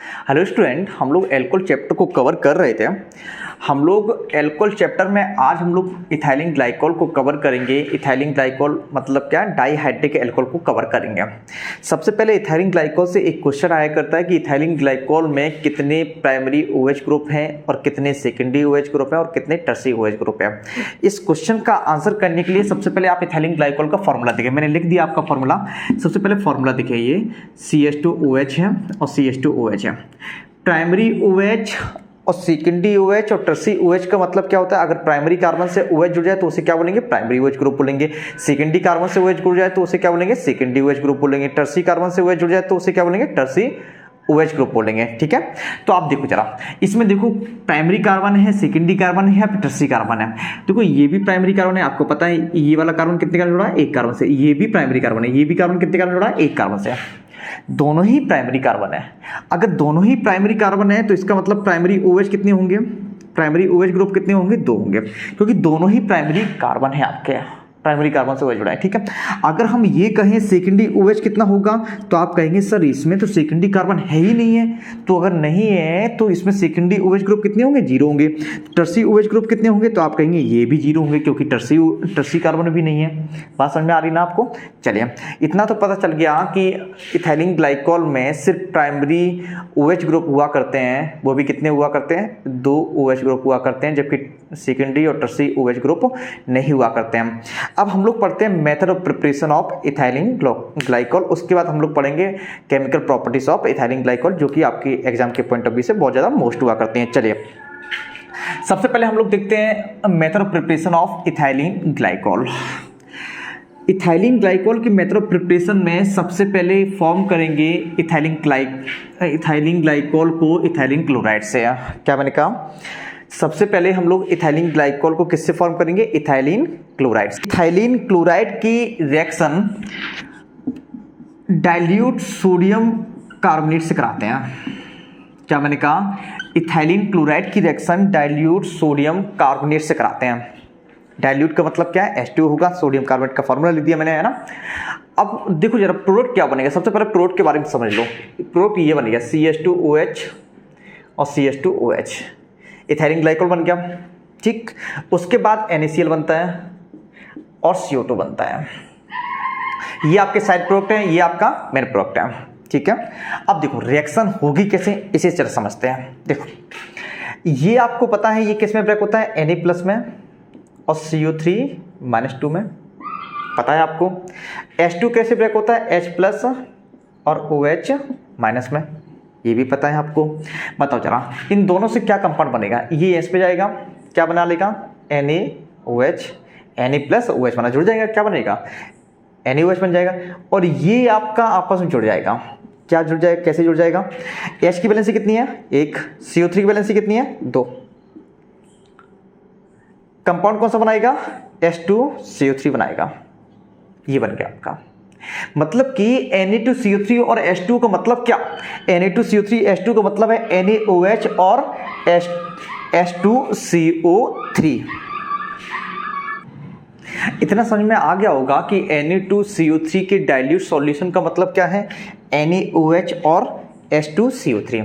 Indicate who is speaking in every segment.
Speaker 1: Hello student, हम लोग alcohol chapter को कवर कर रहे थे। हम लोग एल्कोहल चैप्टर में आज हम लोग इथाइलिन ग्लाइकोल को कवर करेंगे। इथाइलिन ग्लाइकोल मतलब क्या, डाइहाइड्रिक एल्कोहल को कवर करेंगे। सबसे पहले इथाइलिन ग्लाइकोल से एक क्वेश्चन आया करता है कि इथाइलिन ग्लाइकोल में कितने प्राइमरी OH ग्रुप हैं और कितने सेकेंडरी OH ग्रुप हैं और कितने टर्शियरी OH ग्रुप हैं। इस क्वेश्चन का आंसर करने के लिए सबसे पहले आप इथाइलिन ग्लाइकोल का फॉर्मूला देखिए। मैंने लिख दिया आपका फॉर्मूला। सबसे पहले फॉर्मूला देखिए, ये CH2OH है और CH2OH है। प्राइमरी OH और सेकेंडरी OH और टर्शियरी OH का मतलब क्या होता है? अगर प्राइमरी कार्बन से OH जुड़ जाए तो उसे क्या बोलेंगे? प्राइमरी OH ग्रुप बोलेंगे। सेकेंडरी कार्बन से OH जुड़ जाए तो उसे क्या बोलेंगे? सेकेंडरी OH ग्रुप बोलेंगे। टर्शियरी कार्बन से OH जुड़ जाए तो उसे क्या बोलेंगे? टर्शियरी OH ग्रुप बोलेंगे। ठीक है, तो आप देखो जरा, इसमें देखो प्राइमरी कार्बन है, सेकेंडरी कार्बन है या फिर टर्शियरी कार्बन है। देखो ये भी प्राइमरी कार्बन है, आपको पता है ये वाला कार्बन कितने कार्बन जुड़ा है? एक कार्बन से। ये भी प्राइमरी कार्बन है, ये भी कार्बन कितने कार्बन जुड़ा है? एक कार्बन से। दोनों ही प्राइमरी कार्बन है। अगर दोनों ही प्राइमरी कार्बन है तो इसका मतलब प्राइमरी OH कितने होंगे? प्राइमरी OH ग्रुप कितने होंगे? 2 होंगे, क्योंकि दोनों ही प्राइमरी कार्बन है आपके, प्राइमरी कार्बन से OH जुड़ा है। ठीक है, अगर हम ये कहें सेकेंडरी OH कितना होगा तो आप कहेंगे सर इसमें तो सेकेंडरी कार्बन है ही नहीं है। तो अगर नहीं है तो इसमें सेकेंडरी OH ग्रुप कितने होंगे? 0 होंगे। टर्शियरी OH ग्रुप कितने होंगे? तो आप कहेंगे ये भी 0 होंगे, क्योंकि टर्शियरी कार्बन भी नहीं है। बात समझ में आ रही ना आपको? चलिए, इतना तो पता चल गया कि इथाइलिन ग्लाइकोल में सिर्फ प्राइमरी OH ग्रुप हुआ करते हैं। वो भी कितने हुआ करते हैं? 2 OH ग्रुप हुआ करते हैं, जबकि सेकेंडरी और टर्शियरी OH ग्रुप नहीं हुआ करते हैं। अब हम लोग पढ़ते हैं method of preparation of ethylene glycol. उसके बाद हम लोग पढ़ेंगे chemical properties of ethylene glycol, जो कि आपकी एग्जाम के पॉइंट ऑफ व्यू से बहुत ज्यादा मोस्ट हुआ करते हैं। चलिए, सबसे पहले हम लोग देखते हैं method of preparation of ethylene glycol. Ethylene glycol की मेथड ऑफ प्रिपरेशन में सबसे पहले फॉर्म करेंगे इथाइलिन ग्लाइकोल को इथाइलिन क्लोराइड से। क्या मैंने कहा? सबसे पहले हम लोग इथाइलिन ग्लाइकोल को किससे फॉर्म करेंगे? Ethylene chloride. इथाइलिन क्लोराइड की रिएक्शन डाइल्यूट सोडियम कार्बोनेट से कराते हैं। क्या मैंने कहा? इथाइलिन क्लोराइड की रिएक्शन डाइल्यूट सोडियम कार्बोनेट से कराते हैं। डाइल्यूट का मतलब क्या है? H2O होगा। सोडियम कार्बोनेट का फॉर्मूला लिख दिया मैंने, है ना। अब देखो जरा प्रोडक्ट क्या बनेगा। सबसे पहले प्रोडक्ट के बारे में समझ लो। प्रोडक्ट ये बनेगा CH2OH और CH2OH। इथाइलिन ग्लाइकोल बन गया। ठीक, उसके बाद NaCl बनता है और CO2 बनता है। ये आपके साइड प्रोडक्ट है, ये आपका मेन प्रोडक्ट है। ठीक है, अब देखो रिएक्शन होगी कैसे, इसे जरा समझते हैं। देखो ये आपको पता है ये किस में ब्रेक होता है? Na+ में और CO3-2 में, पता है आपको। H2 कैसे ब्रेक होता है? H+ और OH- में, ये भी पता है आपको। बताओ जरा इन दोनों से क्या कंपाउंड बनेगा? ये S पे जाएगा, क्या बना लेगा? NaOH, Na+ OH बना जुड़ जाएगा, क्या बनेगा? NaOH बन जाएगा। और ये आपका आपस में जुड़ जाएगा। क्या जुड़ जाएगा? कैसे जुड़ जाएगा? H की वैलेंसी कितनी है? 1। CO3 की वैलेंसी कितनी है? 2। कंपाउंड कौन सा बनाएगा? H2CO3 बनाएगा। ये बन गया आपका। मतलब कि Na2CO3 और H2 का मतलब क्या? Na2CO3 H2 का मतलब है NaOH और H2CO3। इतना समझ में आ गया होगा कि Na2CO3 के डाइल्यूट सॉल्यूशन का मतलब क्या है? NaOH और H2CO3।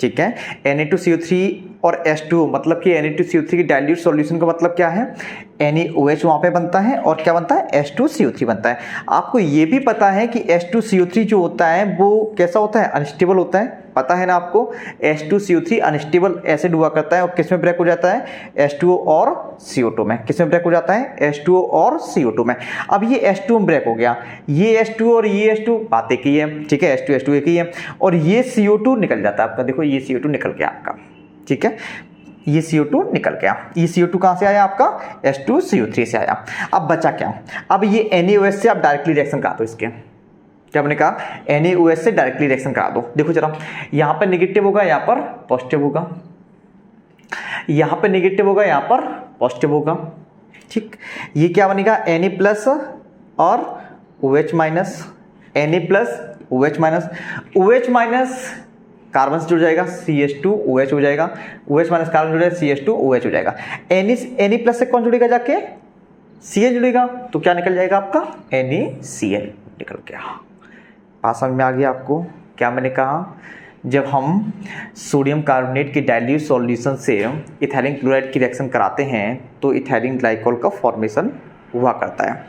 Speaker 1: ठीक है, Na2CO3 और H2O मतलब कि Na2CO3 की डाइल्यूट सॉल्यूशन का मतलब क्या है? NaOH वहां पे बनता है और क्या बनता है? H2CO3 बनता है। आपको ये भी पता है कि H2CO3 जो होता है वो कैसा होता है? अनस्टेबल होता है, पता है ना आपको। H2CO3 अनस्टेबल एसिड हुआ करता है और किस में ब्रेक हो जाता है? H2O और CO2 में। किस में ब्रेक हो जाता है? H2O और CO2 में। अब ये H2O में ब्रेक हो गया, ये H2O और ये H2 बात एक ही है। ठीक है, H2 एक ही है। और ये CO2 निकल जाता है आपका। देखो ये CO2 निकल गया आपका। ठीक है, ये CO2 निकल गया। ये CO2 कहां से आया आपका? H2CO3 से आया। अब बचा क्या? अब ये NaOH से आप डायरेक्टली रिएक्शन करा दो इसके। क्या हमने कहा? NaOH से डायरेक्टली रिएक्शन करा दो। देखो जरा, यहां पर नेगेटिव होगा, यहां पर पॉजिटिव होगा, यहां पर नेगेटिव होगा, यहां पर पॉजिटिव होगा। ठीक, ये क्या बनेगा? Na+ और OH-, Na+, OH-, कार्बन से जुड़ जाएगा, CH2OH हो जाएगा। OH- कार्बन जुड़ जाएगा, CH2OH हो जाएगा। Na+ से कौन जुड़ेगा? जाके Cl जुड़ेगा, तो क्या निकल जाएगा आपका? NaCl निकल गया। बात समझ में आ गया आपको? क्या मैंने कहा जब हम सोडियम कार्बोनेट के डाइल्यूट सॉल्यूशन से इथाइलिन क्लोराइड की रिएक्शन कराते हैं तो इथाइलिन ग्लाइकोल का फॉर्मेशन हुआ करता है।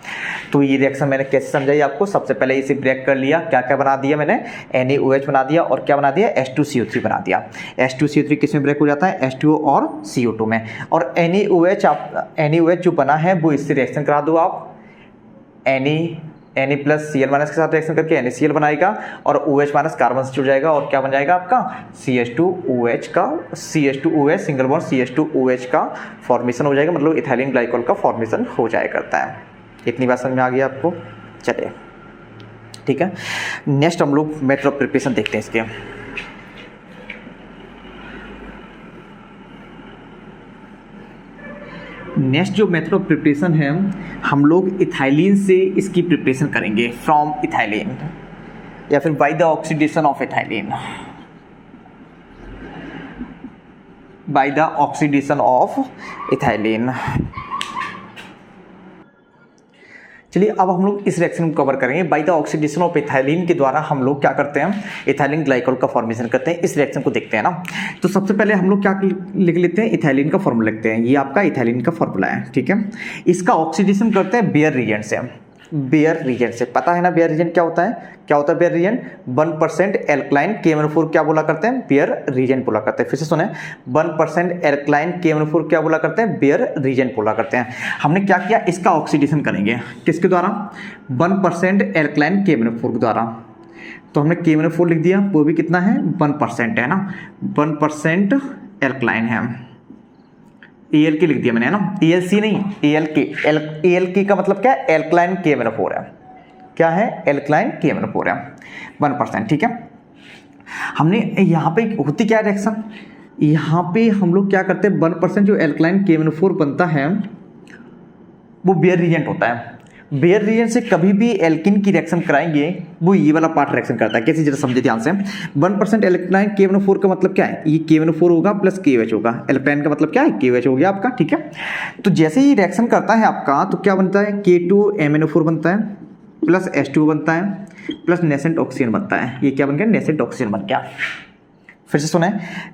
Speaker 1: तो ये रिएक्शन मैंने कैसे समझाई आपको, सबसे पहले इसे ब्रेक कर लिया, क्या क्या बना दिया मैंने, NaOH बना दिया और क्या बना दिया, H2CO3 बना दिया। H2CO3 किस में ब्रेक हो जाता है, H2O और CO2 में। और NaOH जो बना है वो इससे रिएक्शन करा दो आप, Na प्लस Cl माइनस के साथ रिएक्शन करके NaCl बनाएगा और OH माइनस कार्बन से जुड़ जाएगा और क्या बन जाएगा आपका CH2OH सिंगल बॉन्ड CH2OH का फॉर्मेशन हो जाएगा, मतलब इथाइलिन ग्लाइकोल का फॉर्मेशन हो जाया करता है। इतनी बात समझ में आ गई आपको, चलिए ठीक है। नेक्स्ट हम लोग मेथड ऑफ प्रिपरेशन देखते हैं इसके। नेक्स्ट जो मेथड ऑफ प्रिपरेशन है, हम लोग इथाइलिन से इसकी प्रिपरेशन करेंगे, फ्रॉम इथाइलिन या फिर by the oxidation of ethylene, by the oxidation of ethylene. चलिए अब हम लोग इस रिएक्शन को कवर करेंगे। By the oxidation of ethylene के द्वारा हम लोग क्या करते हैं, इथाइलिन ग्लाइकोल का फॉर्मेशन करते हैं। इस रिएक्शन को देखते हैं ना, तो सबसे पहले हम लोग क्या लिख लेते हैं, इथाइलिन का फॉर्मूला लिखते हैं। ये आपका इथाइलिन का फॉर्मूला है, ठीक है। इसका ऑक्सीडेशन करते हैं बेयर रिएजेंट से। बेयर रिएजेंट से पता है ना, बेयर रिएजेंट क्या होता है, क्या होता है बेयर रिएजेंट, 1% एल्कलाइन KMnO4 क्या बोला करते हैं, बेयर रिएजेंट बोला करते हैं। फिर से सुने, 1% एल्कलाइन KMnO4 क्या बोला करते हैं, बेयर रिएजेंट बोला करते हैं। हमने क्या किया, इसका ऑक्सीडेशन करेंगे किसके द्वारा, 1% एल्कलाइन KMnO4 के द्वारा। तो हमने KMnO4 लिख दिया, वो भी कितना है, 1% है ना, 1% एल्कलाइन है। ALK लिख दिया मैंने, है ना, ALC नहीं, ALK का मतलब क्या है, एल्कलाइन KMnO4 है। क्या है, एल्कलाइन KMnO4 है, 1%, ठीक है। हमने यहाँ पे होती क्या रिएक्शन, यहाँ पे हम लोग क्या करते हैं, 1% जो एल्कलाइन KMnO4 बनता है वो बेयर रिएजेंट होता है। बेयर रिएजेंट से कभी भी एल्किन की रिएक्शन कराएंगे वो ये वाला पार्ट रिएक्शन करता है। कैसे, जरा समझे ध्यान से। 1% एल्कलाइन KMnO4 का मतलब क्या है, ये KMnO4 होगा प्लस KOH होगा। एल्कलाइन का मतलब क्या है, KOH हो गया आपका, ठीक है। तो जैसे ही रिएक्शन करता है आपका तो क्या बनता है, K2MnO4 बनता है प्लस H2O बनता है प्लस नेसेंट ऑक्सीजन बनता है। ये क्या बन गया, नेसेंट ऑक्सीजन बन गया। फिर से सुने,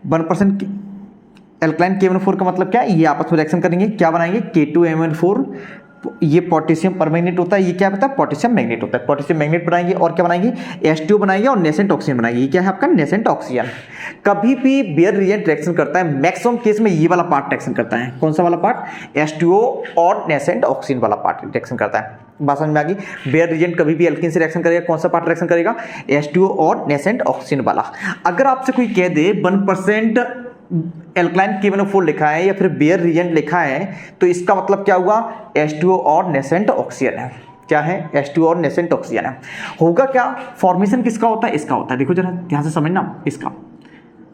Speaker 1: 1% एल्कलाइन KMnO4 का मतलब क्या है, ये आपस में रिएक्शन करेंगे, क्या बनाएंगे, K2MnO4, ये पोटेशियम परमैंगनेट होता है, ये क्या होता है, पोटेशियम मैग्नेट होता है। पोटेशियम मैग्नेट बनाएंगे और क्या बनाएंगे, H2O बनाएंगे और नेसेंट ऑक्सीजन बनाएंगे। ये क्या है आपका, नेसेंट ऑक्सीजन। कभी भी बेयर रिएजेंट रिएक्शन करता है, मैक्सिमम केस में ये वाला पार्ट रिएक्शन करता है। कौन सा वाला पार्ट, H2O और नेसेंट ऑक्सीजन वाला पार्ट रिएक्शन करता है। बात समझ में आ गई। बेयर रिएजेंट कभी भी एल्कीन से रिएक्शन करेगा, कौन सा पार्ट रिएक्शन करेगा, H2O और नेसेंट ऑक्सीजन वाला। अगर आपसे कोई कह दे 1% एल्कलाइन KMnO4 लिखा है या फिर बेयर रिएजेंट लिखा है तो इसका मतलब क्या हुआ, H2O और नेसेंट ऑक्सीजन है। क्या है, H2O और नेसेंट ऑक्सीजन है। होगा क्या, फॉर्मेशन किसका होता है, इसका होता है। देखो जरा ध्यान से समझना, इसका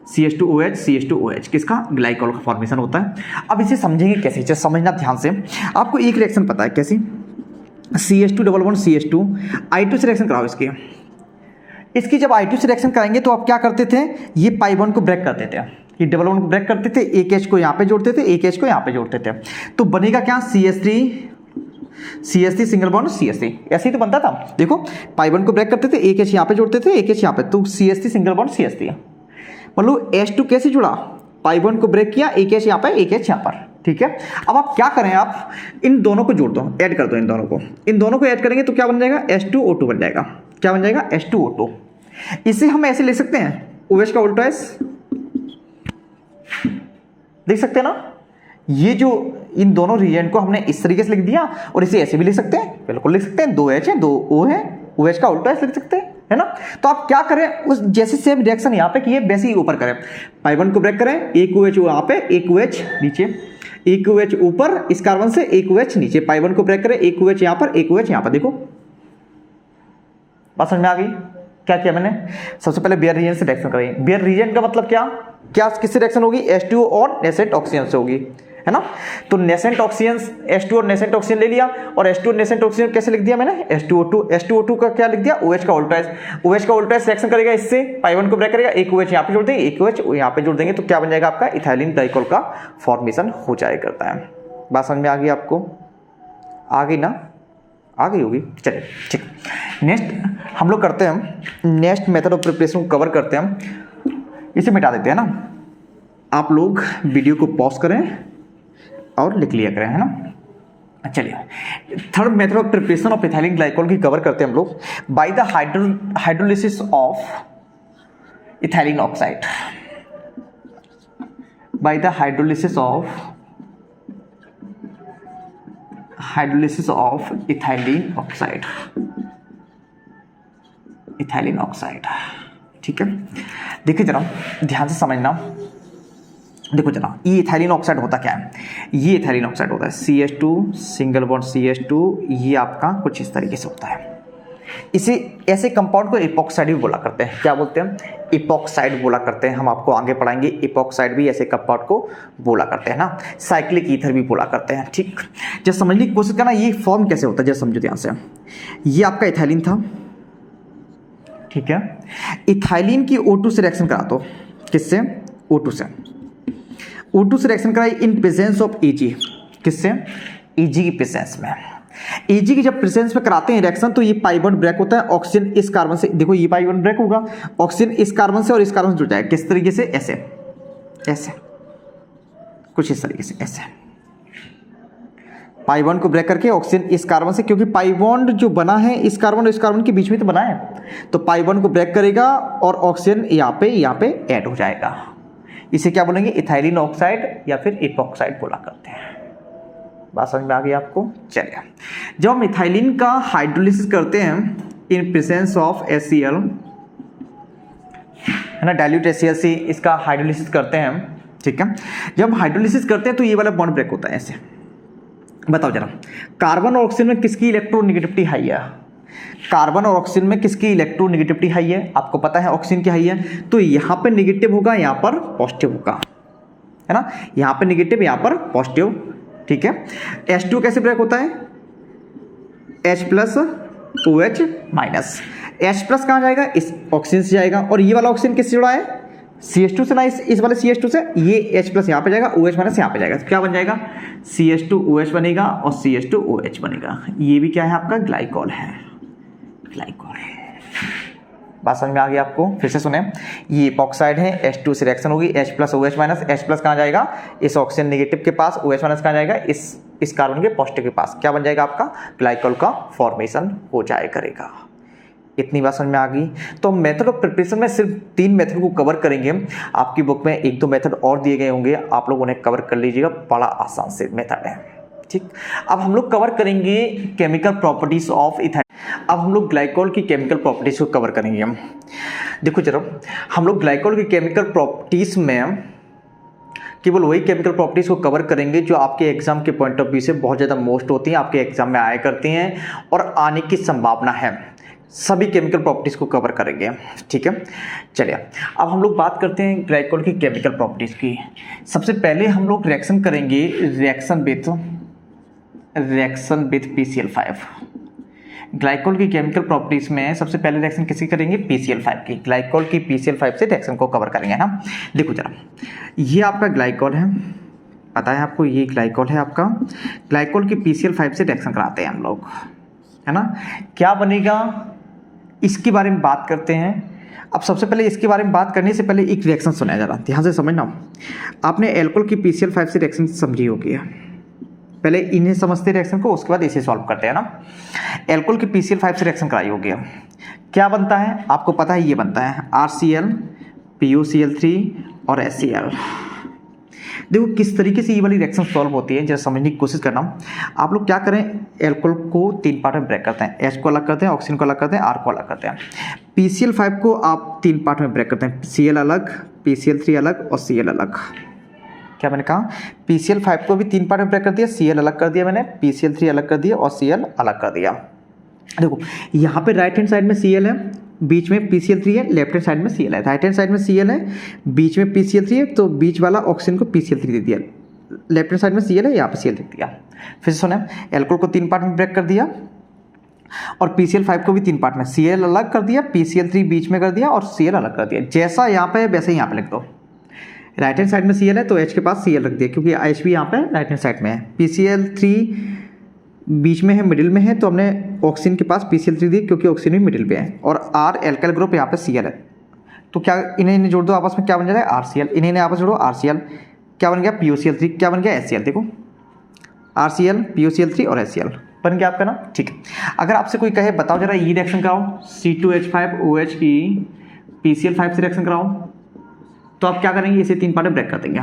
Speaker 1: CH2OH किसका, ग्लाइकोल का फॉर्मेशन होता है। अब इसे समझेंगे कैसे, जरा समझना ध्यान से। आपको एक रिएक्शन पता है कैसी, CH2 I2 से रिएक्शन कराओ इसकी जब I2 से रिएक्शन कराएंगे तो आप क्या करते थे, ये पाई बॉन्ड को ब्रेक करते थे, ये डबल बॉन्ड को ब्रेक करते थे, एक H को यहाँ पे जोड़ते थे, एक H को यहाँ पे जोड़ते थे, तो बनेगा क्या, CH3 सिंगल बॉन्ड CH3, ऐसे ही तो बनता था। देखो पाई बॉन्ड को ब्रेक करते थे, एक H यहाँ पे जोड़ते थे, एक H यहाँ पे, तो CH3 सिंगल बॉन्ड CH3। मतलब H2 कैसे जुड़ा, पाई बॉन्ड को ब्रेक किया, एक H यहाँ पे, एक H यहाँ पर, ठीक है। अब आप क्या करें, आप इन दोनों को जोड़ दो, ऐड कर दो इन दोनों को ऐड करेंगे तो क्या बन जाएगा, H2O2 बन जाएगा। क्या बन जाएगा, H2O2। इसे हम ऐसे ले सकते हैं, OH का उल्टा S, देख सकते हैं ना। ये जो इन दोनों रिएजेंट को हमने इस तरीके से लिख दिया और इसे ऐसे भी लिख सकते हैं, बिल्कुल लिख सकते हैं, 2H है 2O है, OH का उल्टा S लिख सकते हैं, है ना। तो आप क्या करें, उस जैसे सेम रिएक्शन यहाँ पे किए वैसे ही ऊपर करें, पाई बॉन्ड को ब्रेक करें, एक OH यहाँ पे, एक OH नीचे, एक OH ऊपर इस कार्बन से, एक OH नीचे, पाई बॉन्ड को ब्रेक करें, एक OH यहाँ पर, एक OH यहाँ पर। देखो बात समझ में आ गई। क्या किया मैंने, सबसे पहले बेयर रिएजेंट से रिएक्शन करेंगे। बेयर रिएजेंट का मतलब क्या, किससे रिएक्शन होगी, H2O और नेसेंट ऑक्सीजन से होगी, है ना। तो नेसेंट ऑक्सीजन, H2O और नेसेंट ऑक्सीजन ले लिया, और H2O और नेसेंट ऑक्सीजन कैसे लिख दिया मैंने, H2O2 का क्या लिख दिया, OH का उल्टा S। OH का उल्टा S रिएक्शन करेगा इससे, पाई बॉन्ड को ब्रेक करेगा, एक OH यहाँ पे जोड़ देंगे, एक OH यहाँ पे जोड़ देंगे, तो क्या बन जाएगा आपका, इथाइलिन ग्लाइकोल का फॉर्मेशन हो जाया करता है। बात समझ में आ गई आपको, आ गई ना, आ गई होगी। चलिए ठीक, नेक्स्ट हम लोग करते हैं, नेक्स्ट मेथड ऑफ प्रिपरेशन को कवर करते हैं। इसे मिटा देते हैं ना। आप लोग वीडियो को पॉज करें और लिख लिया करें, है ना। चलिए, third method of preparation of ethylene glycol की कवर करते हैं हम लोग। By the hydrolysis of ethylene oxide, by the hydrolysis of ethylene oxide, ठीक है। देखिए जरा ध्यान से समझना, देखो जरा ये इथाइलिन ऑक्साइड होता क्या है। ये इथाइलिन ऑक्साइड होता है CH2 सिंगल बॉन्ड CH2, ये आपका कुछ इस तरीके से होता है। इसे ऐसे कंपाउंड को इपॉक्साइड भी बोला करते हैं। क्या बोलते हैं? इपॉक्साइड बोला करते हैं। हम आपको आगे पढ़ाएंगे इपॉक्साइड भी ऐसे कंपाउंड को बोला करते हैं ना। साइक्लिक ईथर भी बोला करते हैं, ठीक। जब समझने की कोशिश करना ये फॉर्म कैसे होता है, जब समझो ध्यान से। ये आपका इथाइलिन था, ठीक है। इथाइलिन की O2 से रिएक्शन करा दो। किससे? O2 से। O2 से रिएक्शन कराई इन प्रेजेंस ऑफ Eg। किससे? Eg की प्रेजेंस में। Eg की जब प्रेजेंस में कराते हैं रिएक्शन तो ये पाई बॉन्ड ब्रेक होता है। ऑक्सीजन इस कार्बन से, देखो ये पाई बॉन्ड ब्रेक होगा, ऑक्सीजन इस कार्बन से और इस कार्बन से जुड़ जाएगा। किस तरीके से? ऐसे, ऐसे कुछ इस तरीके से, ऐसे पाई बॉन्ड को ब्रेक करके ऑक्सीजन इस कार्बन से, क्योंकि पाई बॉन्ड जो बना है इस कार्बन और इस कार्बन के बीच में तो बना है, तो पाई बॉन्ड को ब्रेक करेगा और ऑक्सीजन यहाँ पे ऐड हो जाएगा। इसे क्या बोलेंगे? इथाइलिन ऑक्साइड या फिर इपॉक्साइड बोला करते हैं। बात समझ में आ गई आपको? चलिए, जब हम इथाइलिन का हाइड्रोलिसिस करते हैं इन प्रेजेंस ऑफ HCl, है ना, डाइल्यूट HCl से इसका हाइड्रोलिसिस करते हैं, ठीक है। जब हम हाइड्रोलिसिस करते हैं तो ये वाला बॉन्ड ब्रेक होता है ऐसे। बताओ जरा, कार्बन और ऑक्सीजन में किसकी इलेक्ट्रोनेगेटिविटी हाई है? कार्बन और ऑक्सीजन में किसकी इलेक्ट्रोनेगेटिविटी हाई है? आपको पता है ऑक्सीजन की हाई है, तो यहाँ पे नेगेटिव होगा, यहाँ पर पॉजिटिव होगा, है ना। यहाँ पे नेगेटिव, यहाँ पर पॉजिटिव, ठीक है। H2 कैसे ब्रेक होता है? H plus OH minus. H plus कहाँ जाएगा? इस ऑक्सीजन से जाएगा, और ये वाला ऑक्सीजन किससे जुड़ा है? CH2 से ना, इस वाले CH2 से। ये H प्लस यहाँ पे जाएगा, OH माइनस यहाँ पे जाएगा, तो क्या बन जाएगा? CH2OH बनेगा और CH2OH बनेगा। ये भी क्या है? आपका ग्लाइकॉल है, ग्लाइकॉल। बात समझ में आ गई आपको? फिर से सुने, ये इपॉक्साइड है, H2 से रिएक्शन होगी, H plus OH minus. H plus कहाँ जाएगा? इस ऑक्सीजन नेगेटिव के पास। OH माइनस कहाँ जाएगा? इस कार्बन के पॉजिटिव के पास। क्या बन जाएगा? आपका ग्लाइकॉल का फॉर्मेशन हो जाए करेगा। इतनी बात समझ में आ गई? तो मेथड ऑफ प्रिपरेशन में सिर्फ 3 मेथड को कवर करेंगे। आपकी बुक में 1-2 मेथड और दिए गए होंगे, आप लोग उन्हें कवर कर लीजिएगा, बड़ा आसान से मेथड है, ठीक। अब हम लोग कवर करेंगे केमिकल प्रॉपर्टीज ऑफ इथाइलिन। अब हम लोग ग्लाइकॉल की केमिकल प्रॉपर्टीज को कवर करेंगे। हम देखो जरा, हम लोग ग्लाइकॉल की केमिकल प्रॉपर्टीज में केवल वही केमिकल प्रॉपर्टीज को कवर करेंगे जो आपके एग्जाम के पॉइंट ऑफ व्यू से बहुत ज़्यादा मोस्ट होती हैं, आपके एग्जाम में आया करती हैं और आने की संभावना है। सभी केमिकल प्रॉपर्टीज को कवर करेंगे, ठीक है। चलिए, अब हम लोग बात करते हैं ग्लाइकॉल की केमिकल प्रॉपर्टीज की। सबसे पहले हम लोग रिएक्शन करेंगे, रिएक्शन विथ PCl5। ग्लाइकॉल की केमिकल प्रॉपर्टीज में सबसे पहले रिएक्शन किसकी करेंगे? PCl5 की। ग्लाइकॉल की PCl5 से रिएक्शन को कवर करेंगे ना। देखो जरा, ये आपका ग्लाइकॉल है, पता है आपको, ये ग्लाइकॉल है आपका। ग्लाइकॉल की PCl5 से रिएक्शन कराते हैं हम लोग, है ना। क्या बनेगा इसके बारे में बात करते हैं। अब सबसे पहले इसके बारे में बात करने से पहले एक रिएक्शन सुना, जरा ध्यान से समझना। आपने एल्कोहल की PCl5 से रिएक्शन समझी होगी, पहले इन्हें समझते रिएक्शन को, उसके बाद इसे सॉल्व करते हैं ना। एल्कोहल की PCl5 से रिएक्शन कराई होगी, क्या बनता है आपको पता है? ये बनता है RCl, PuCl3 और HCl। देखो किस तरीके से ये वाली रिएक्शन सॉल्व होती है, जरा समझने की कोशिश करना। आप लोग क्या करें, एल्कोहल को 3 पार्ट में ब्रेक करते हैं। H को अलग करते हैं, ऑक्सीजन को अलग करते हैं, R को अलग करते हैं। PCl5 को आप 3 पार्ट में ब्रेक करते हैं, Cl अलग, PCl3 अलग और Cl अलग। क्या मैंने कहा? PCl5 को भी 3 पार्ट में ब्रेक कर दिया, Cl अलग कर दिया मैंने, PCl3 अलग कर दिया और Cl अलग कर दिया। देखो यहाँ पे राइट हैंड साइड में Cl है, बीच में PCl3 है, लेफ्ट हैंड साइड में Cl है। राइट हैंड साइड में Cl है, बीच में PCl3 है, तो बीच वाला ऑक्सीजन को PCl3 दे दिया। लेफ्ट हैंड साइड में Cl है, यहाँ पे Cl लिख दिया। फिर सुने, एल्कोहल को 3 पार्ट में ब्रेक कर दिया और PCl5 को भी 3 पार्ट में, Cl अलग कर दिया, PCl3 बीच में कर दिया और Cl अलग कर दिया। जैसा यहाँ पे है वैसे ही यहाँ पे लिख दो। राइट हैंड साइड में Cl है तो H के पास Cl रख दिया, क्योंकि H भी यहाँ पे राइट हैंड साइड में है। PCl3 बीच में है, मिडिल में है, तो हमने ऑक्सीजन के पास PCl3 दी क्योंकि ऑक्सीजन भी मिडिल पे है, और R एल्काइल ग्रुप यहाँ पे Cl है, तो क्या इन्हें जोड़ दो आपस में, क्या बन जाता है RCl, इन्हें आपस जोड़ो RCl, क्या बन गया POCl3, क्या बन गया HCl, देखो RCl POCl3 और HCl बन गया आपका ना। ठीक है, अगर आपसे कोई कहे बताओ जरा ये रिएक्शन कराओ C2H5OH की PCl5 से रिएक्शन कराओ, तो आप क्या करेंगे, इसे 3 पार्ट में ब्रेक कर देंगे,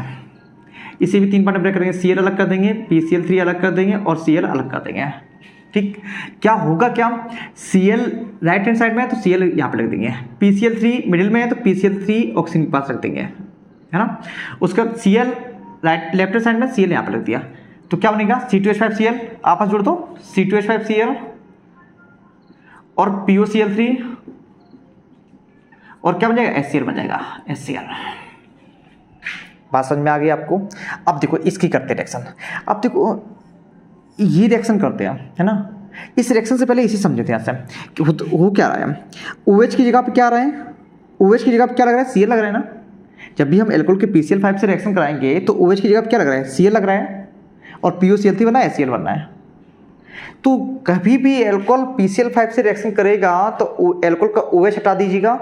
Speaker 1: इसे भी 3 पार्ट में ब्रेक करेंगे, Cl अलग कर देंगे, PCl3 अलग कर देंगे और Cl अलग कर देंगे। ठीक, क्या होगा, क्या Cl राइट हैंड साइड में है तो Cl यहाँ पे रख देंगे, PCl3 मिडिल में है तो PCl3 ऑक्सीजन के पास रख देंगे, है ना। उसका Cl right left hand side में, Cl यहाँ पे रख दिया, तो क्या बनेगा C2H5Cl, आपस जोड़ दो C2H5Cl और POCl3 और क्या बन जाएगा HCl बन जाएगा, HCl। बात समझ में आ गई आपको। अब देखो इसकी करते रिएक्शन, अब देखो ये रिएक्शन करते हैं, है ना। इस रिएक्शन से पहले इसी समझते हैं यहाँ से कि हो क्या रहा है, OH की जगह पे क्या आ रहा है, OH की जगह पे क्या लग रहा है, Cl लग रहा है ना। जब भी हम एल्कोहल के PCl5 से रिएक्शन कराएंगे तो OH की जगह पे क्या लग रहा है, Cl लग रहा है और POCl3 बनना है, HCl बनना है। तो कभी भी एल्कोहल PCl5 से रिएक्शन करेगा तो एल्कोहल का OH हटा दीजिएगा,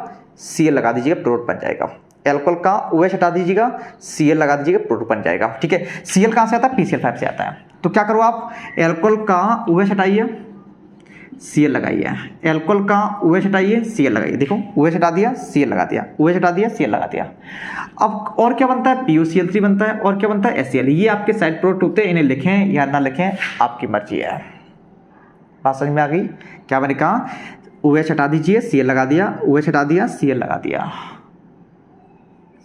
Speaker 1: Cl लगा दीजिएगा, प्रोडक्ट बन जाएगा। एल्कोहल का OH हटा दीजिएगा, Cl लगा दीजिएगा, प्रोडक्ट बन जाएगा। ठीक है, Cl कहाँ से आता है, PCl5 से आता है। तो क्या करो आप, एल्कोहल का OH हटाइए, Cl लगाइए, एल्कोहल का OH हटाइए, Cl लगाइए, देखो OH हटा दिया, Cl लगा दिया, OH हटा दिया, Cl लगा दिया। अब और क्या बनता है, POCl3 बनता है, और क्या बनता है, HCl। ये आपके साइड प्रोडक्ट होते हैं, इन्हें लिखें या ना लिखें आपकी मर्जी है। बात समझ में आ गई, क्या मैंने कहा, OH हटा दीजिए, Cl लगा दिया, OH हटा दिया, Cl लगा दिया।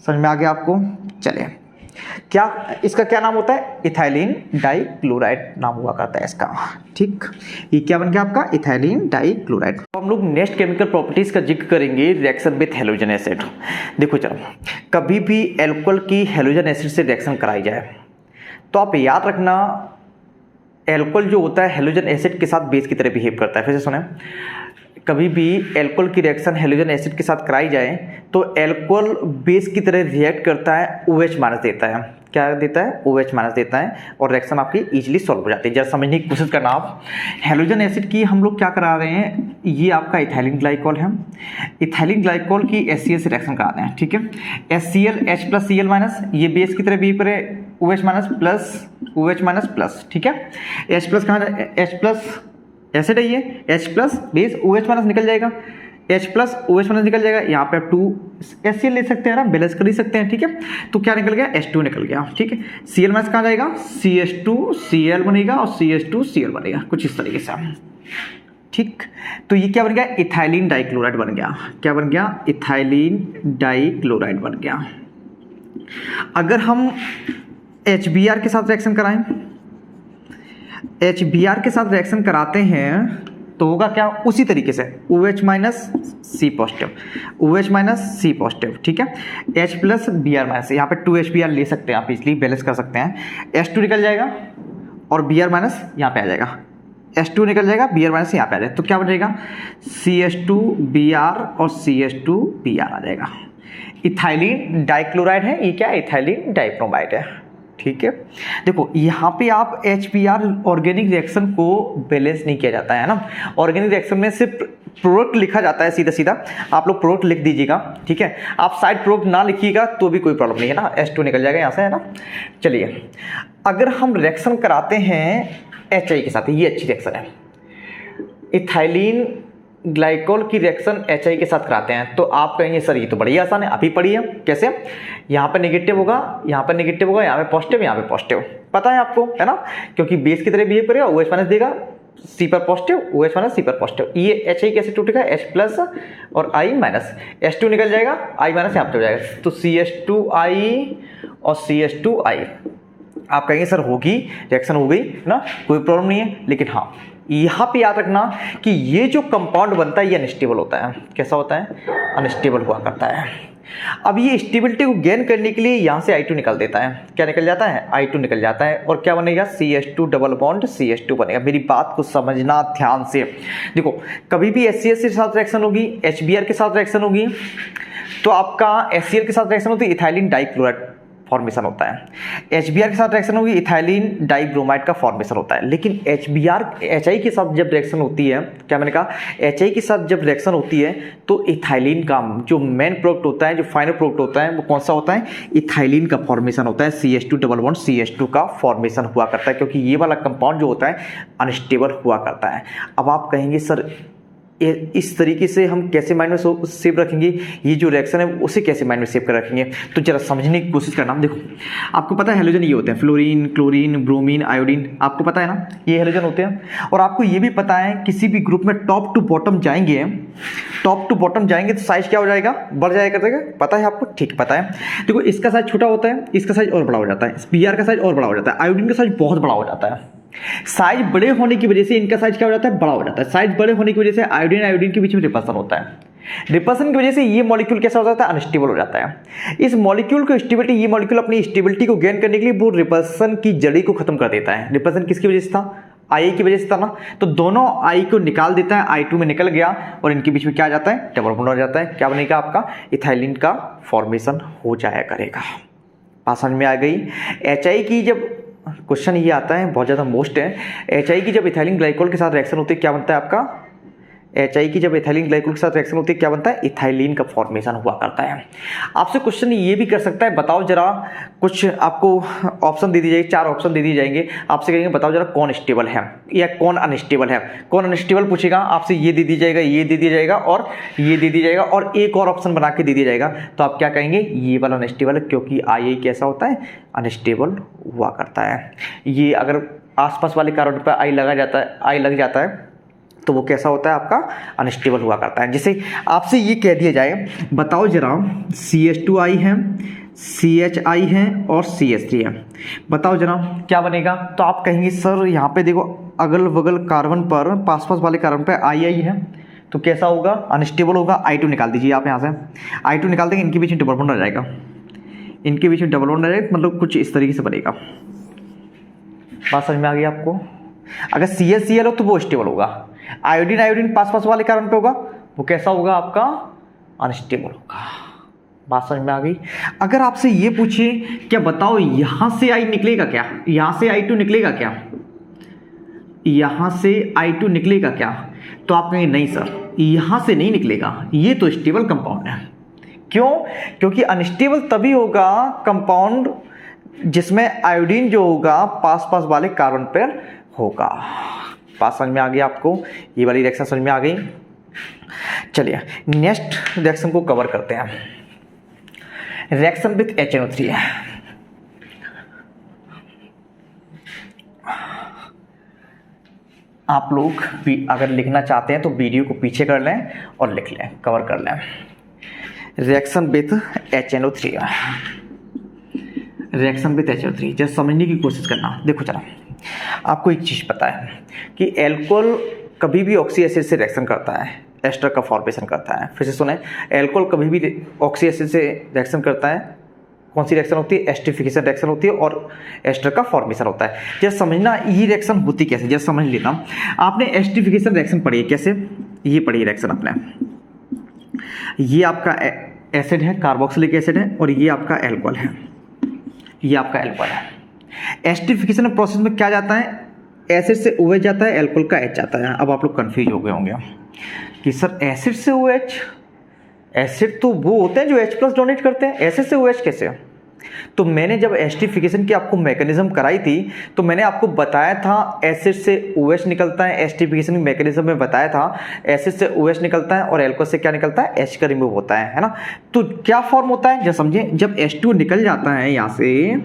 Speaker 1: समझ में आ गया आपको। चलिए, क्या इसका क्या नाम होता है, इथाइलिन डाइक्लोराइड नाम हुआ करता है इसका। ठीक, ये क्या बन गया आपका, इथाइलिन डाइक्लोराइड। तो हम लोग नेक्स्ट केमिकल प्रॉपर्टीज का जिक्र करेंगे रिएक्शन विद हैलोजन एसिड। देखो चलो, कभी भी एल्कोहल की हैलोजन एसिड से रिएक्शन कराई जाए तो आप याद रखना, एल्कोहल जो होता है हैलोजन एसिड के साथ बेस की तरह बिहेव करता है। फिर से सुने, कभी भी एल्कोहल की रिएक्शन हैलोजन एसिड के साथ कराई जाए तो एल्कोहल बेस की तरह रिएक्ट करता है, OH माइनस देता है। क्या देता है, OH माइनस देता है और रिएक्शन आपकी इजीली सॉल्व हो जाती है। जरा समझने की कोशिश करना आप, हैलोजन एसिड की हम लोग क्या करा रहे हैं, ये आपका इथाइलिन ग्लाइकोल है, इथाइलिन ग्लाइकोल की HCl से रिएक्शन करा रहे हैं। ठीक है, HCl H plus Cl minus, ये बेस की तरह बिहेव करे, OH minus plus OH minus plus. ठीक है, H प्लस कहाँ, H प्लस एसिड है ये, H plus base OH minus निकल जाएगा, H प्लस OH माइनस निकल जाएगा, यहाँ पे 2 HCl ले सकते हैं ना, बैलेंस कर ही सकते हैं। ठीक है, तो क्या निकल गया, H2 निकल गया। ठीक है, Cl माइनस कहाँ जाएगा, CH2Cl बनेगा और CH2Cl बनेगा, कुछ इस तरीके से। ठीक, तो ये क्या बन गया, इथाइलिन डाइक्लोराइड बन गया। क्या बन गया, इथाइलिन डाइक्लोराइड बन गया। अगर हम HBr के साथ रिएक्शन कराएं, HBr के साथ रिएक्शन कराते हैं तो होगा क्या, उसी तरीके से OH minus C positive, OH minus C positive. ठीक है, H प्लस Br माइनस, यहाँ पे 2HBr ले सकते हैं आप, इसलिए बैलेंस कर सकते हैं। H2 निकल जाएगा और Br माइनस यहाँ पे आ जाएगा, H2 निकल जाएगा, Br माइनस यहाँ पे आ जाएगा, तो क्या बनेगा, CH2Br और CH2Br आ जाएगा। इथाइलिन डाइक्लोराइड है, ये क्या है, इथाइलिन डाइब्रोमाइड है। ठीक है, देखो यहाँ पे आप HBr ऑर्गेनिक रिएक्शन को बैलेंस नहीं किया जाता है ना, ऑर्गेनिक रिएक्शन में सिर्फ प्रोडक्ट लिखा जाता है, सीधा सीधा आप लोग प्रोडक्ट लिख दीजिएगा। ठीक है, आप साइड प्रोडक्ट ना लिखिएगा तो भी कोई प्रॉब्लम नहीं है ना, H2 निकल जाएगा यहाँ से, है ना। चलिए, अगर हम रिएक्शन कराते हैं HI के साथ, ये अच्छी रिएक्शन है, इथाइलिन ग्लाइकोल की रिएक्शन HI के साथ कराते हैं, तो आप कहेंगे सर ये तो बड़ी आसान है, अभी पढ़िए कैसे। यहाँ पर नेगेटिव होगा, यहाँ पर नेगेटिव होगा, यहाँ पे पॉजिटिव, यहाँ पे पॉजिटिव, पता है आपको, है ना, क्योंकि बेस की तरह बिहेव करेगा, OH माइनस देगा, C पर पॉजिटिव, OH माइनस C पर पॉजिटिव। ये HI कैसे टूटेगा, H प्लस और I माइनस, H2 निकल जाएगा, I माइनस यहाँ पे हो जाएगा, तो CH2I और CH2I। आप कहेंगे सर होगी रिएक्शन, हो गई ना, कोई प्रॉब्लम नहीं है, लेकिन हाँ यहाँ पे याद रखना कि ये जो कंपाउंड बनता है ये अनस्टेबल होता है। कैसा होता है, अनस्टेबल हुआ करता है। अब ये स्टेबिलिटी को गेन करने के लिए यहाँ से I2 निकल देता है, क्या निकल जाता है, I2 निकल जाता है, और क्या बनेगा, CH2 डबल बॉन्ड CH2 बनेगा। मेरी बात को समझना ध्यान से, देखो कभी भी HCl के साथ रिएक्शन होगी, HBr के साथ रिएक्शन होगी, तो आपका HCl के साथ रिएक्शन होती है इथाइलिन डाइक्लोराइड, फॉर्मेशन होता है। HBr के साथ रिएक्शन होगी इथाइलिन डाइब्रोमाइड का फॉर्मेशन होता है। लेकिन HI के साथ जब रिएक्शन होती है, क्या मैंने कहा, HI के साथ जब रिएक्शन होती है तो इथाइलिन का जो मेन प्रोडक्ट होता है, जो फाइनल प्रोडक्ट होता है, वो कौन सा होता है, इथाइलिन का फॉर्मेशन होता है। CH2 डबल बॉन्ड CH2 का फॉर्मेशन हुआ करता है, क्योंकि ये वाला कंपाउंड जो होता है अनस्टेबल हुआ करता है। अब आप कहेंगे सर इस तरीके से हम कैसे माइंड में सेव रखेंगे, ये जो रिएक्शन है उसे कैसे माइंड में सेव कर रखेंगे, तो जरा समझने की कोशिश करना। देखो आपको पता है हैलोजन ये होते हैं, फ्लोरीन, क्लोरीन, ब्रोमीन, आयोडीन, आपको पता है ना, ये हैलोजन होते हैं। और आपको ये भी पता है किसी भी ग्रुप में टॉप टू बॉटम जाएंगे तो साइज क्या हो जाएगा, बढ़ जाएगा करेगा, पता है आपको, ठीक पता है। देखो इसका साइज छोटा होता है, इसका साइज और बड़ा हो जाता है, PR का साइज और बड़ा हो जाता है, आयोडीन का साइज बहुत बड़ा हो जाता है। साइज बड़े होने की वजह से इनका साइज क्या हो जाता है, बड़ा हो जाता है। साइज बड़े होने की वजह से आयोडीन के बीच में रिपल्सन होता है। रिपल्सन की वजह से ये मॉलिक्यूल कैसा हो जाता है, अनस्टेबल हो जाता है। इस मॉलिक्यूल को स्टेबिलिटी, ये मॉलिक्यूल अपनी स्टेबिलिटी को गेन करने के लिए वो रिपल्सन की जड़ी को खत्म कर देता है। रिपल्सन किसकी वजह से था, I की वजह से था ना, तो दोनों I को निकाल देता है, I2 में निकल गया और इनके बीच में क्या आ जाता है, डबल बॉन्ड हो जाता है। क्या बनेगा आपका, इथाइलिन का फॉर्मेशन हो जाया करेगा। बात समझ में आ गई। HI की जब क्वेश्चन ये आता है, बहुत ज़्यादा मोस्ट है, HI की जब इथाइलिन ग्लाइकोल के साथ रिएक्शन होती है क्या बनता है आपका, HI की जब इथाइलिन ग्लाइकोल के साथ रिएक्शन होती है क्या बनता है, इथाइलिन का फॉर्मेशन हुआ करता है। आपसे क्वेश्चन ये भी कर सकता है, बताओ जरा, कुछ आपको ऑप्शन दे दी जाएगी, 4 ऑप्शन दे दिए जाएंगे, आपसे कहेंगे बताओ जरा कौन स्टेबल है या कौन अनस्टेबल है। कौन अनस्टेबल पूछेगा आपसे, ये दे दी जाएगा, ये दे दिया जाएगा और ये दे दिया जाएगा और एक और ऑप्शन बना के दे दिया जाएगा, तो आप क्या कहेंगे, ये वाला अनस्टेबल है, क्योंकि I कैसा होता है, अनस्टेबल हुआ करता है। ये अगर आसपास वाले कार्बन पर I लग जाता है तो वो कैसा होता है आपका, अनस्टेबल हुआ करता है। जैसे आपसे ये कह दिया जाए, बताओ जरा CH2I है, CHI है और CH3 है, बताओ जरा क्या बनेगा। तो आप कहेंगे सर यहाँ पे देखो अगल बगल कार्बन पर, पास वाले कार्बन पे I है, तो कैसा होगा, अनस्टेबल होगा। I2 निकाल दीजिए आप यहाँ से, I2 निकाल देंगे, इनके बीच में डबल बॉन्ड आ जाएगा, इनके बीच में डबल बॉन्ड आ जाएगा, मतलब कुछ इस तरीके से बनेगा। बात समझ में आ गई आपको। अगर CH-Cl हो तो वो स्टेबल होगा, आयोडीन पास वाले कार्बन पे होगा, वो कैसा होगा आपका, अनस्टेबल होगा। बात समझ में आ गई। अगर आपसे ये पूछे क्या बताओ यहां से I निकलेगा क्या, यहां से I2 निकलेगा क्या, यहां से I2 निकलेगा क्या, तो आप कहेंगे नहीं सर यहां से नहीं निकलेगा, ये तो स्टेबल कंपाउंड है। क्यों, क्योंकि अनस्टेबल तभी होगा कंपाउंड जिसमें आयोडीन जो होगा पास वाले कार्बन पर होगा। बात समझ में आ गई आपको, ये वाली रिएक्शन समझ में आ गई। चलिए नेक्स्ट रिएक्शन को कवर करते हैं, रिएक्शन विथ HNO3 है। आप लोग भी अगर लिखना चाहते हैं तो वीडियो को पीछे कर लें और लिख लें, कवर कर लें। Reaction with HNO3, reaction with HNO3 just समझने की कोशिश करना। देखो जरा, आपको एक चीज़ पता है कि एल्कोहल कभी भी ऑक्सी एसिड से रिएक्शन करता है, एस्टर का फॉर्मेशन करता है। फिर से सुने, एल्कोहल कभी भी ऑक्सी एसिड से रिएक्शन करता है, कौन सी रिएक्शन होती है, एस्टरिफिकेशन रिएक्शन होती है और एस्टर का फॉर्मेशन होता है। जैसे समझना ये रिएक्शन होती कैसे, जैसे समझ लेता हूँ। आपने एस्टरिफिकेशन रिएक्शन पढ़ी है, कैसे, ये पढ़ी रिएक्शन आपने, ये आपका एसिड है, कार्बोक्सिलिक एसिड है और ये आपका एल्कोहल है, ये आपका एल्कोहल है। एस्टरिफिकेशन प्रोसेस में क्या जाता है, एसिड से OH जाता है, एल्कोहल का H जाता है। अब आप लोग कंफ्यूज हो गए होंगे कि सर एसिड से OH, एसिड तो वो होते हैं जो H+ डोनेट करते हैं, एसिड से OH कैसे। तो मैंने जब एस्टरिफिकेशन की आपको मैकेनिज्म कराई थी तो मैंने आपको बताया था एसिड से OH निकलता है, एस्टरिफिकेशन की मैकेनिज्म में बताया था एसिड से OH निकलता है और एल्कोहल से क्या निकलता है, H का रिमूव होता है ना। तो क्या फॉर्म होता है, जब समझे, जब H2 निकल जाता है यहाँ से,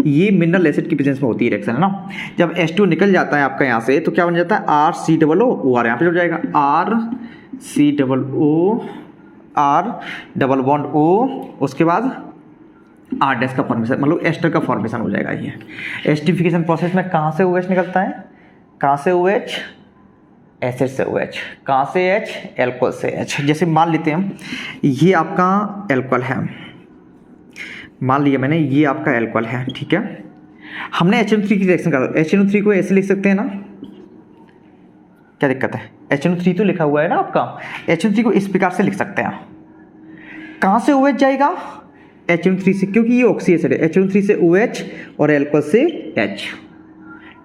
Speaker 1: ये मिनरल एसिड की प्रेजेंस में होती है रिएक्शन है ना, जब H2 निकल जाता है आपका यहाँ से तो क्या बन जाता है, RCOO, यहाँ पे जुड़ जाएगा RCOO, R double bond O, उसके बाद R- का फॉर्मेशन, मतलब एस्टर का फॉर्मेशन हो जाएगा। ये एस्टरिफिकेशन प्रोसेस में कहाँ से OH निकलता है, कहाँ से OH, एसिड से OH, कहाँ से H, एल्कोहल से H। जैसे मान लेते हैं ये आपका एल्कोहल है, मान लिया मैंने, ये आपका एल्कोहल है, ठीक है। हमने HNO3 की रिएक्शन करा, HNO3 को ऐसे लिख सकते हैं ना, क्या दिक्कत है, HNO3 तो लिखा हुआ है ना आपका, HNO3 को इस प्रकार से लिख सकते हैं। कहाँ से OH जाएगा, HNO3 से, क्योंकि ये ऑक्सी एसिड है, HNO3 से OH और एल्कोहल से H,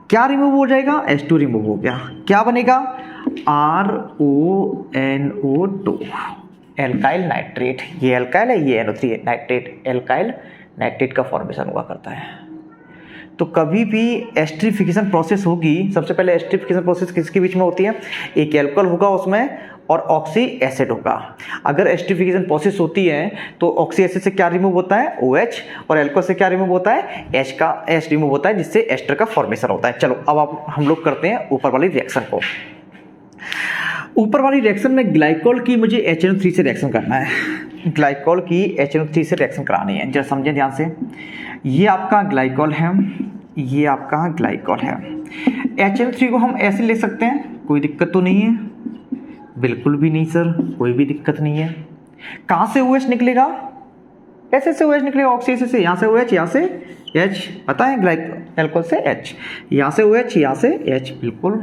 Speaker 1: क्या रिमूव हो जाएगा, H2 रिमूव हो गया, क्या बनेगा RONO2 एल्काइल नाइट्रेट। ये एल्काइल है, ये NO3 है, नाइट्रेट, एल्काइल नाइट्रेट का फॉर्मेशन हुआ करता है। तो कभी भी एस्टरिफिकेशन प्रोसेस होगी, सबसे पहले एस्टरिफिकेशन प्रोसेस किसके बीच में होती है, एक एल्कोहल होगा उसमें और ऑक्सी एसिड होगा। अगर एस्टरिफिकेशन प्रोसेस होती है तो ऑक्सी एसिड से क्या रिमूव होता है, OH, और एल्कोहल से क्या रिमूव होता है, H रिमूव होता है, जिससे एस्टर का फॉर्मेशन होता है। चलो अब हम लोग करते हैं ऊपर वाली रिएक्शन को। ऊपर वाली रिएक्शन में ग्लाइकोल की मुझे HNO3 से रिएक्शन करना है, ग्लाइकोल की HNO3 से रिएक्शन करानी है। जरा समझें ध्यान से, ये आपका ग्लाइकोल है, ये आपका ग्लाइकोल है। HNO3 को हम ऐसे ले सकते हैं, कोई दिक्कत तो नहीं है, बिल्कुल भी नहीं सर, कोई भी दिक्कत नहीं है। कहाँ से OH निकलेगा, ऐसे से OH निकलेगा, ऑक्सी से, यहाँ से OH, यहाँ से H, पता है एल्कोहल से H, यहाँ से OH, यहाँ से H, बिल्कुल।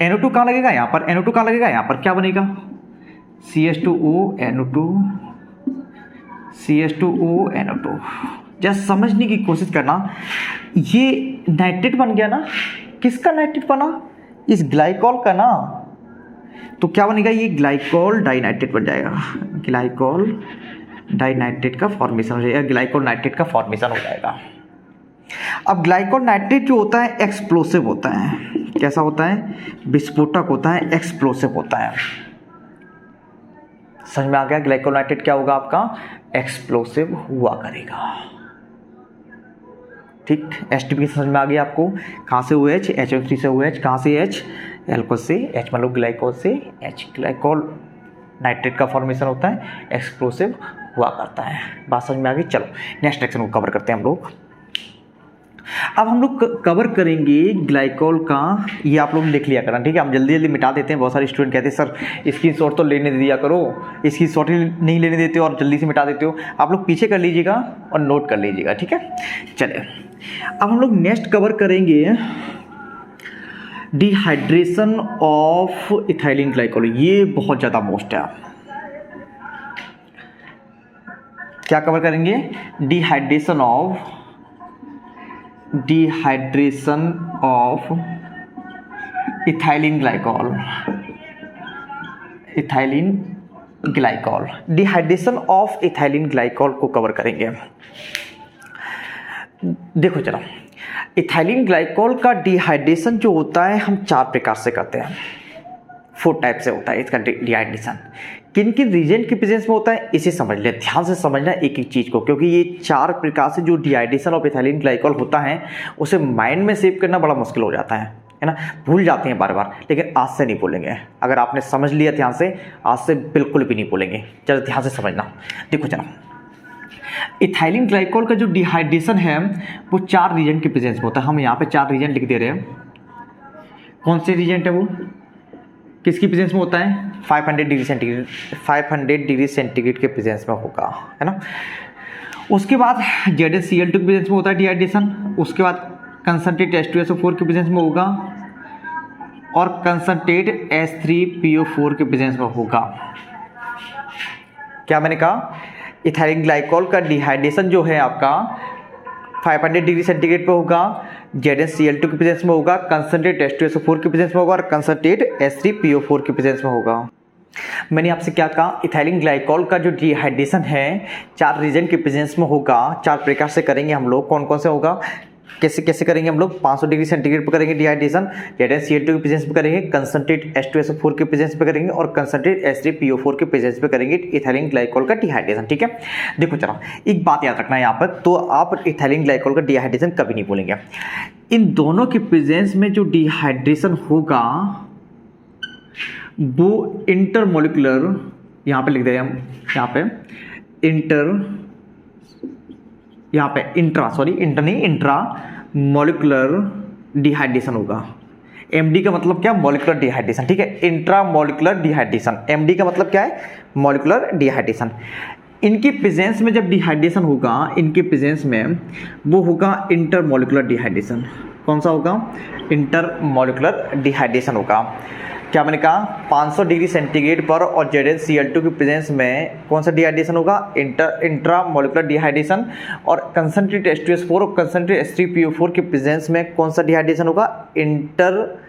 Speaker 1: NO2 कहाँ लगेगा, यहाँ पर, NO2 कहाँ लगेगा, यहाँ पर, क्या बनेगा CH2O NO2, CH2O NO2। Just समझने की कोशिश करना, ये नाइट्रेट बन गया ना, किसका नाइट्रेट बना, इस ग्लाइकोल का ना, तो क्या बनेगा, ये ग्लाइकोल डाइनाइट्रेट बन जाएगा, ग्लाइकोल डाइनाइट्रेट का फॉर्मेशन हो जाएगा, ग्लाइकोल नाइट्रेट का फॉर्मेशन हो जाएगा। अब ग्लाइकोल नाइट्रेट जो होता है एक्सप्लोसिव होता है, कैसा होता है, विस्फोटक होता है, एक्सप्लोसिव होता है। समझ में आ गया, ग्लाइकोल नाइट्रेट क्या होगा आपका, एक्सप्लोसिव हुआ करेगा। ठीक, एस्टिफिकेशन समझ में आ गया आपको, कहाँ से OH, HNO3 से OH, कहाँ से H, एल्कोहल से H, मतलब ग्लाइकोल से H, ग्लाइकोल नाइट्रेट का फॉर्मेशन होता है, एक्सप्लोसिव हुआ करता है। बात समझ में आ गई। चलो नेक्स्ट रिएक्शन को कवर करते हैं हम लोग। अब हम लोग कवर करेंगे ग्लाइकोल का, ये आप लोग लिख लिया करना, ठीक है, हम जल्दी जल्दी मिटा देते हैं। बहुत सारे स्टूडेंट कहते हैं सर स्क्रीनशॉट तो लेने दिया करो, स्क्रीनशॉट ही नहीं लेने देते हो और जल्दी से मिटा देते हो। आप लोग पीछे कर लीजिएगा और नोट कर लीजिएगा, ठीक है। चलिए अब हम लोग नेक्स्ट कवर करेंगे डिहाइड्रेशन ऑफ इथाइलिन ग्लाइकोल। ये बहुत ज़्यादा मोस्ट है। क्या कवर करेंगे, dehydration of ethylene glycol, dehydration of ethylene glycol को कवर करेंगे। देखो चलो, इथाइलिन ग्लाइकोल का डिहाइड्रेशन जो होता है हम 4 प्रकार से करते हैं, 4 टाइप से होता है इसका डिहाइड्रेशन। किन किन रीजन के प्रेजेंस में होता है इसे समझ ले, ध्यान से समझना एक एक चीज़ को, क्योंकि ये 4 प्रकार से जो डिहाइड्रेशन ऑफ इथाइलिन ग्लाइकोल होता है उसे माइंड में सेव करना बड़ा मुश्किल हो जाता है ना, भूल जाते हैं बार बार। लेकिन आज से नहीं भूलेंगे, अगर आपने समझ लिया ध्यान से, आज से बिल्कुल भी नहीं भूलेंगे। चलो ध्यान से समझना। देखो चलो, इथाइलिन ग्लाइकोल का जो डिहाइड्रेशन है वो 4 रीजन के प्रेजेंस में होता है। हम यहाँ पे 4 रीजन लिख दे रहे हैं। कौन से रीजन है वो, किसकी प्रेजेंस में होता है, 500 डिग्री सेंटीग्रेड, 500 डिग्री सेंटीग्रेड के प्रेजेंस में होगा, है ना। उसके बाद ZnCl2 के प्रेजेंस में होता है डिहाइड्रेशन। उसके बाद कंसंट्रेट H2SO4 के प्रेजेंस में होगा और कंसंट्रेट H3PO4 के प्रेजेंस में होगा। क्या मैंने कहा, इथाइलिन ग्लाइकोल का डिहाइड्रेशन जो है आपका 500 डिग्री सेंटीग्रेड पे होगा, ZnCl2 के प्रेजेंस में होगा, कंसंट्रेट H2SO4 के प्रेजेंस में होगा और कंसंट्रेट H3PO4 के प्रेजेंस में होगा। मैंने आपसे क्या कहा, इथाइलिन ग्लाइकोल का जो डिहाइड्रेशन है 4 रीजन के प्रेजेंस में होगा। 4 प्रकार से करेंगे हम लोग। कौन कौन से होगा, कैसे कैसे करेंगे हम लोग, 500 डिग्री सेंटीग्रेड पर करेंगे डिहाइड्रेशन, ZnCl2 के प्रेजेंस पे करेंगे, कंसंट्रेट H2SO4 के प्रेजेंस पे करेंगे और कंसंट्रेट H3PO4 के प्रेजेंस पे करेंगे इथाइलिन ग्लाइकोल का डिहाइड्रेशन, ठीक है। देखो चलो एक बात याद रखना है यहाँ पर, तो आप इथाइलिन ग्लाइकोल का डिहाइड्रेशन कभी नहीं भूलेंगे। इन दोनों के प्रेजेंस में जो डिहाइड्रेशन होगा वो इंटरमोलिकुलर, यहाँ पे लिख दे रहे हैं हम, इंट्रा मॉलिकुलर डिहाइड्रेशन होगा। MD का मतलब क्या, मॉलिकुलर डिहाइड्रेशन, ठीक है। इंट्रा मॉलिकुलर डिहाइड्रेशन, MD का मतलब क्या है, मॉलिकुलर डिहाइड्रेशन। इनके प्रेजेंस में जब डिहाइड्रेशन होगा, इनके प्रेजेंस में वो होगा इंटरमॉलिकुलर डिहाइड्रेशन। कौन सा होगा, इंटरमॉलिकुलर डिहाइड्रेशन होगा। क्या मैंने कहा 500 डिग्री सेंटीग्रेड पर और ZnCl2 की प्रेजेंस में कौन सा डिहाइड्रेशन होगा, इंट्रा मॉलिक्यूलर डिहाइड्रेशन। और कंसंट्रेट H2S4 और कंसंट्रेट H3PO4 की प्रेजेंस में कौन सा डिहाइड्रेशन होगा, इंटर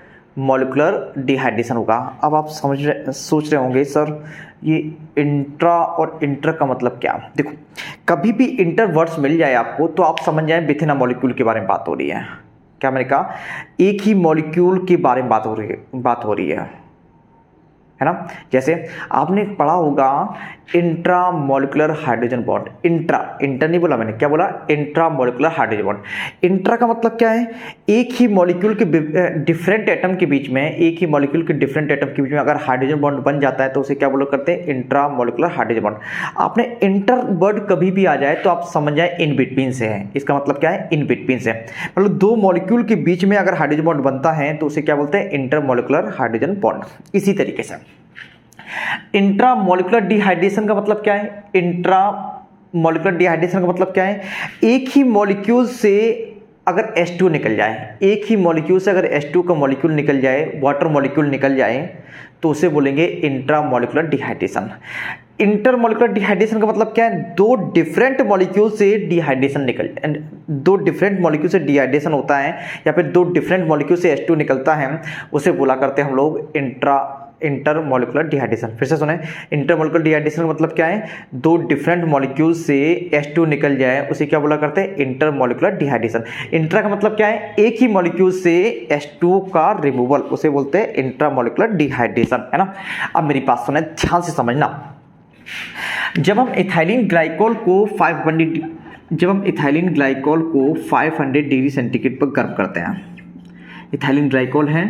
Speaker 1: मॉलिक्यूलर डिहाइड्रेशन होगा। अब आप सोच रहे होंगे सर ये इंट्रा और इंटर का मतलब क्या। देखो कभी भी इंटर वर्ड्स मिल जाए आपको तो आप समझ जाए विथिन अ मॉलिक्यूल के बारे में बात हो रही है। क्या मैंने कहा, एक ही मॉलिक्यूल के बारे में बात हो रही है ना। जैसे आपने पढ़ा होगा intra molecular hydrogen bond, inter नहीं बोला मैंने, क्या बोला, intra molecular hydrogen bond. Intra का मतलब क्या है, एक ही मॉलिक्यूल के डिफरेंट एटम के बीच में, एक ही मॉलिक्यूल के डिफरेंट एटम के बीच में अगर हाइड्रोजन बॉन्ड बन जाता है तो उसे क्या बोला करते हैं, इंट्रा मॉलिक्यूलर हाइड्रोजन बॉन्ड। आपने इंटर वर्ड कभी भी आ जाए तो आप समझ जाए इन बिटवीन से है, इसका मतलब क्या है, इन बिटवीन से, मतलब दो मॉलिक्यूल के बीच में अगर हाइड्रोजन बॉन्ड बनता है तो उसे क्या बोलते हैं, इंटर मॉलिक्यूलर हाइड्रोजन बॉन्ड। इसी तरीके से इंट्रा मॉलिक्यूलर डिहाइड्रेशन का मतलब क्या है, इंट्रा मॉलिक्यूलर डिहाइड्रेशन का मतलब क्या है, एक ही मॉलिक्यूल से अगर H2 निकल जाए, एक ही मॉलिक्यूल से अगर H2 का मॉलिक्यूल निकल जाए, वाटर मॉलिक्यूल निकल जाए तो उसे बोलेंगे intra molecular dehydration. Inter molecular dehydration का मतलब क्या है, दो डिफरेंट मॉलिक्यूल से डिहाइड्रेशन दो डिफरेंट मॉलिक्यूल से डिहाइड्रेशन होता है या फिर दो डिफरेंट मॉलिक्यूल से H2 निकलता है, उसे बोला करते हैं हम लोग इंटर मॉलिक्यूलर डिहाइड्रेशन। फिर से सुने, इंटर मॉलिक्यूलर डिहाइड्रेशन का मतलब क्या है, दो डिफरेंट मॉलिक्यूल से H2 निकल जाए उसे क्या बोला करते हैं, इंटर मॉलिक्यूलर डिहाइड्रेशन। इंट्रा का मतलब क्या है, एक ही मॉलिक्यूल से H2 का रिमूवल, उसे बोलते हैं इंट्रा मॉलिक्यूलर डिहाइड्रेशन, है ना। अब मेरी बात सुने, ध्यान से समझना। जब हम इथाइलिन ग्लाइकोल को 500 डिग्री सेंटीग्रेड पर गर्म करते हैं, इथाइलिन ग्लाइकोल है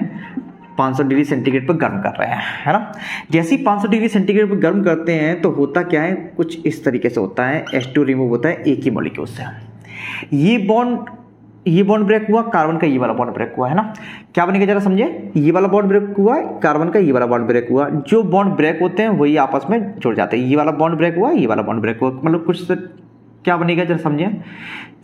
Speaker 1: 500 डिग्री सेंटीग्रेड पर गर्म कर रहे हैं, है ना। जैसे ही 500 डिग्री सेंटीग्रेड पर गर्म करते हैं तो होता क्या है, कुछ इस तरीके से होता है, H2 रिमूव होता है एक ही मॉलिक्यूल से। ये बॉन्ड ब्रेक हुआ, कार्बन का ये वाला बॉन्ड ब्रेक हुआ, है ना। क्या बनेगा जरा समझे, ये वाला बॉन्ड ब्रेक हुआ, कार्बन का ये वाला बॉन्ड ब्रेक हुआ। जो बॉन्ड ब्रेक होते हैं वही आपस में जुड़ जाते हैं, ये वाला बॉन्ड ब्रेक हुआ, ये वाला बॉन्ड ब्रेक हुआ, मतलब कुछ क्या बनेगा जरा समझिए,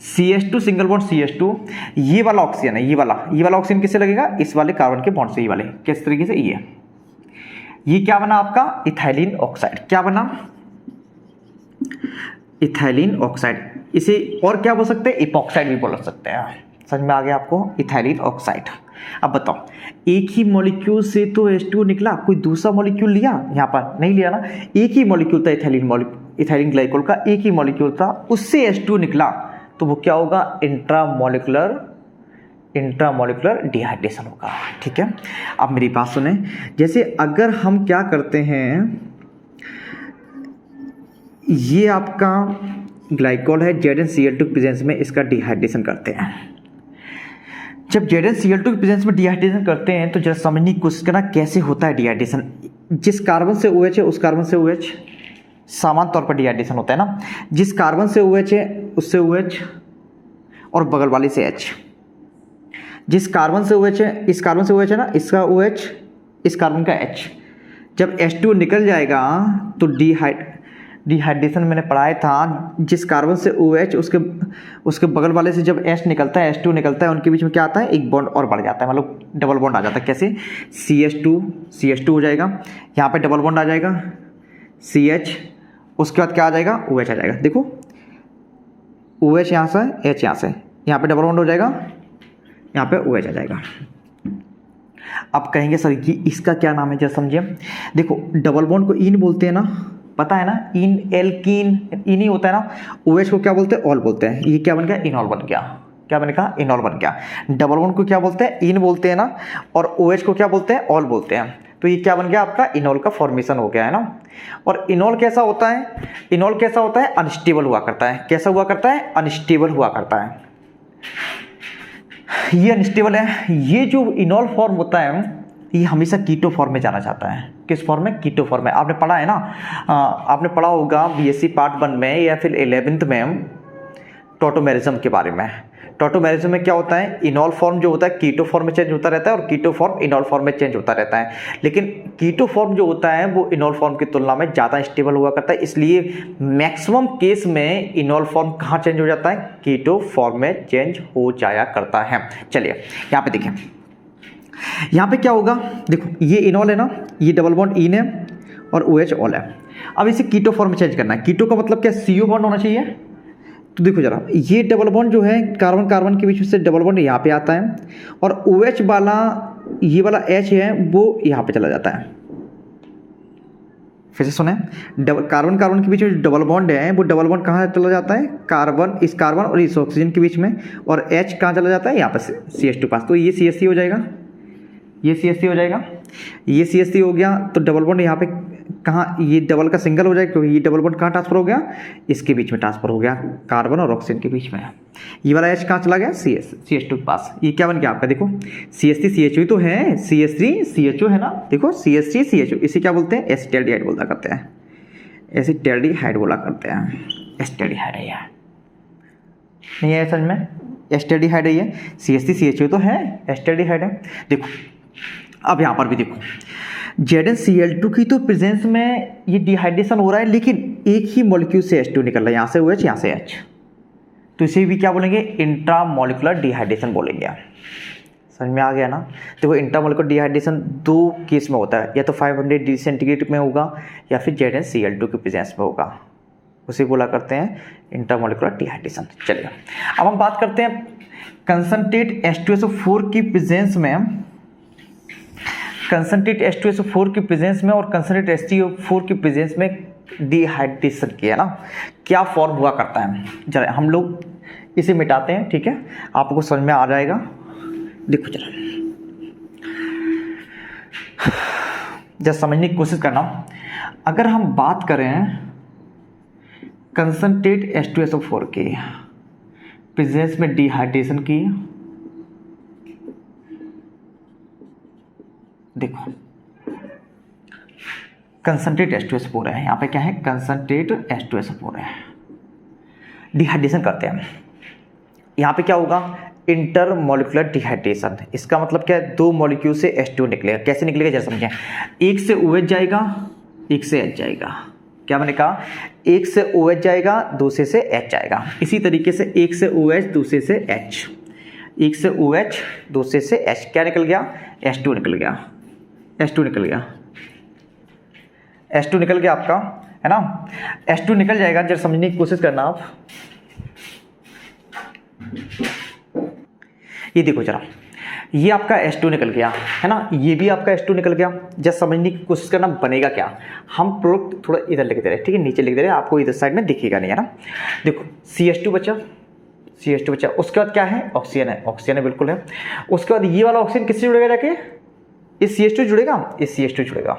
Speaker 1: CH2 सिंगल बॉन्ड CH2, ये वाला ऑक्सीजन है, ये वाला ऑक्सीजन किससे लगेगा, इस वाले कार्बन के बॉन्ड से, ये वाले किस तरीके से, ये क्या बना आपका, इथाइलिन ऑक्साइड। क्या बना, इथाइलिन ऑक्साइड। इसे और क्या बोल सकते हैं, इपॉक्साइड भी बोल सकते हैं। समझ में आ गया आपको, इथाइलिन ऑक्साइड। अब बताओ, एक ही मॉलिक्यूल से तो H2 निकला, कोई दूसरा मॉलिक्यूल लिया, यहाँ पर नहीं लिया ना, एक ही मॉलिक्यूल था इथाइलिन ग्लाइकोल का, एक ही मॉलिक्यूल था, उससे H2 निकला तो वो क्या होगा, इंट्रा मॉलिक्यूलर डिहाइड्रेशन होगा। ठीक है, अब मेरी बात सुने, जैसे अगर हम क्या करते हैं, ये आपका ग्लाइकोल है, ZnCl2 की प्रेजेंस में इसका डिहाइड्रेशन करते हैं। जब ZnCl2 की प्रेजेंस में डिहाइड्रेशन करते हैं तो जरा समझने की कोशिश करना कैसे होता है डिहाइड्रेशन। जिस कार्बन से OH है उस कार्बन से OH सामान्य तौर पर डिहाइड्रेशन होता है ना, जिस कार्बन से OH है उससे OH और बगल वाले से H। जिस कार्बन से OH है, इस कार्बन से OH है ना, इसका OH, इस कार्बन का H। जब H2 निकल जाएगा तो डिहाइड्रेशन मैंने पढ़ाया था, जिस कार्बन से OH उसके बगल वाले से जब H निकलता है, H2 निकलता है, उनके बीच में क्या आता है, एक बॉन्ड और बढ़ जाता है, मतलब डबल बॉन्ड आ जाता है। कैसे, CH2 हो जाएगा, यहाँ पे डबल बॉन्ड आ जाएगा CH, उसके बाद क्या आ जाएगा, OH आ जाएगा। देखो OH यहाँ से, H यहाँ से, यहाँ पे डबल बॉन्ड हो जाएगा, यहाँ पे OH आ जाएगा। अब कहेंगे सर कि इसका क्या नाम है, जरा समझिए। देखो डबल बॉन्ड को इन बोलते हैं ना, पता है ना, इन एल्कीन इन ही होता है ना। OH को क्या बोलते हैं, ऑल बोलते हैं। ये क्या बन गया, इनॉल बन गया। क्या बन गया, इनॉल बन गया। डबल बॉन्ड को क्या बोलते हैं, इन बोलते हैं ना, और OH को क्या बोलते हैं, ऑल बोलते हैं। तो ये क्या बन गया आपका, इनॉल का फॉर्मेशन हो गया, है ना। और इनॉल कैसा होता है, अनस्टेबल हुआ करता है। कैसा हुआ करता है, अनस्टेबल हुआ करता है। ये अनस्टेबल है। ये जो इनॉल फॉर्म होता है ये हमेशा कीटो फॉर्म में जाना चाहता है। किस फॉर्म में, कीटो फॉर्म में। आपने पढ़ा है ना, आपने पढ़ा होगा BSc पार्ट 1 में या फिर 11th में टोटोमेरिज्म के बारे में। टोटोमेरिज्म में क्या होता है, इनॉल फॉर्म जो होता है कीटो फॉर्म में चेंज होता रहता है और कीटो फॉर्म इनॉल फॉर्म में चेंज होता रहता है। लेकिन कीटो फॉर्म जो होता है वो इनॉल फॉर्म की तुलना में ज़्यादा स्टेबल हुआ करता है, इसलिए मैक्सिमम केस में इनॉल फॉर्म कहाँ चेंज हो जाता है, कीटो फॉर्म में चेंज हो जाया करता है। चलिए यहाँ पे देखिए, यहाँ पे क्या होगा, देखो ये इनॉल है ना, ये डबल बॉन्ड इन है और OH ऑल है। अब इसे कीटो फॉर्म में चेंज करना है। कीटो का मतलब क्या, CO बॉन्ड होना चाहिए। तो देखो जरा, ये डबल बॉन्ड जो है कार्बन कार्बन के बीच में से डबल बॉन्ड यहाँ पे आता है और OH वाला, ये वाला H है वो यहाँ पे चला जाता है। फिर से सुने, कार्बन कार्बन के बीच में जो डबल बॉन्ड है वो डबल बॉन्ड कहाँ चला जाता है, कार्बन और इस ऑक्सीजन के बीच में, और H कहाँ चला जाता है, यहाँ पर CH2 पास। तो ये CH3 हो जाएगा, ये CH3 हो जाएगा, ये CH3 हो गया। तो डबल बॉन्ड यहाँ पे कहाँ, ये डबल का सिंगल हो जाएगा क्योंकि ये डबल बॉन्ड कहाँ ट्रांसफर हो गया, इसके बीच में ट्रांसफर हो गया, कार्बन और ऑक्सीजन के बीच में। ये वाला H कहाँ चला गया, CH2 के पास। ये क्या बन गया आपका, देखो CH3 CHO तो है, CH3 CHO है ना, देखो CH3 CHO, इसे क्या बोलते हैं, एसिटाल्डिहाइड बोला करते हैं, एसिटाल्डिहाइड बोला करते हैं। एसिटाल्डिहाइड है यार, नहीं है समझ में, एसिटाल्डिहाइड है ये, CH3 CHO तो है, एसिटाल्डिहाइड है। देखो अब यहाँ पर भी देखो, ZnCl2 की तो प्रेजेंस में ये डिहाइड्रेशन हो रहा है, लेकिन एक ही मॉलिक्यूल से H2 निकल रहा है, यहाँ से OH यहाँ से H, तो इसे भी क्या बोलेंगे, इंट्रामोलिकुलर डिहाइड्रेशन बोलेंगे। समझ में आ गया ना। देखो इंट्रामोलिकुलर डिहाइड्रेशन दो केस में होता है, या तो 500 डिग्री सेंटीग्रेड में होगा या फिर ZnCl2 की प्रेजेंस में होगा, उसे बोला करते हैं इंट्रामोलिकुलर डिहाइड्रेशन। चलिए अब हम बात करते हैं कंसंट्रेट H2SO4 की प्रेजेंस में, कंसंट्रेट H2SO4 की प्रेजेंस में और कंसंट्रेट HCO4 की प्रेजेंस में डिहाइड्रेशन किया ना, क्या फॉर्म हुआ करता है। जरा हम लोग इसे मिटाते हैं, ठीक है, आपको समझ में आ जाएगा। देखो जरा समझने की कोशिश करना। अगर हम बात करें कंसंट्रेट H2SO4 की प्रेजेंस में डिहाइड्रेशन की, देखो कंसंट्रेट H2SO4 है, यहाँ पे क्या है, कंसंट्रेट H2SO4 है, डिहाइड्रेशन करते हैं। यहाँ पे क्या होगा, इंटरमोलिकुलर डिहाइड्रेशन। इसका मतलब क्या है, दो मॉलिक्यूल से H2 निकलेगा। कैसे निकलेगा जरा समझें, एक से OH जाएगा, एक से H जाएगा। क्या मैंने कहा, एक से OH जाएगा, दूसरे से H जाएगा। इसी तरीके से एक से OH दूसरे से H, एक से OH दूसरे से H, क्या निकल गया, H2 निकल गया, H2 निकल गया, H2 निकल गया आपका, है ना। H2 निकल जाएगा, जरा समझने की कोशिश करना आप। ये देखो जरा, ये आपका H2 निकल गया, है ना, ये भी आपका H2 निकल गया। जरा समझने की कोशिश करना बनेगा क्या। हम प्रोडक्ट थोड़ा इधर लिख दे रहे हैं, ठीक है, नीचे लिख दे रहे हैं, आपको इधर साइड में दिखेगा नहीं, है ना। देखो CH2 बचा, CH2 बचा, उसके बाद क्या है, ऑक्सीजन है, ऑक्सीजन है बिल्कुल है। उसके बाद ये वाला ऑक्सीजन किससे जुड़ेगा जाके, इस CH2 जुड़ेगा, इस CH2 जुड़ेगा।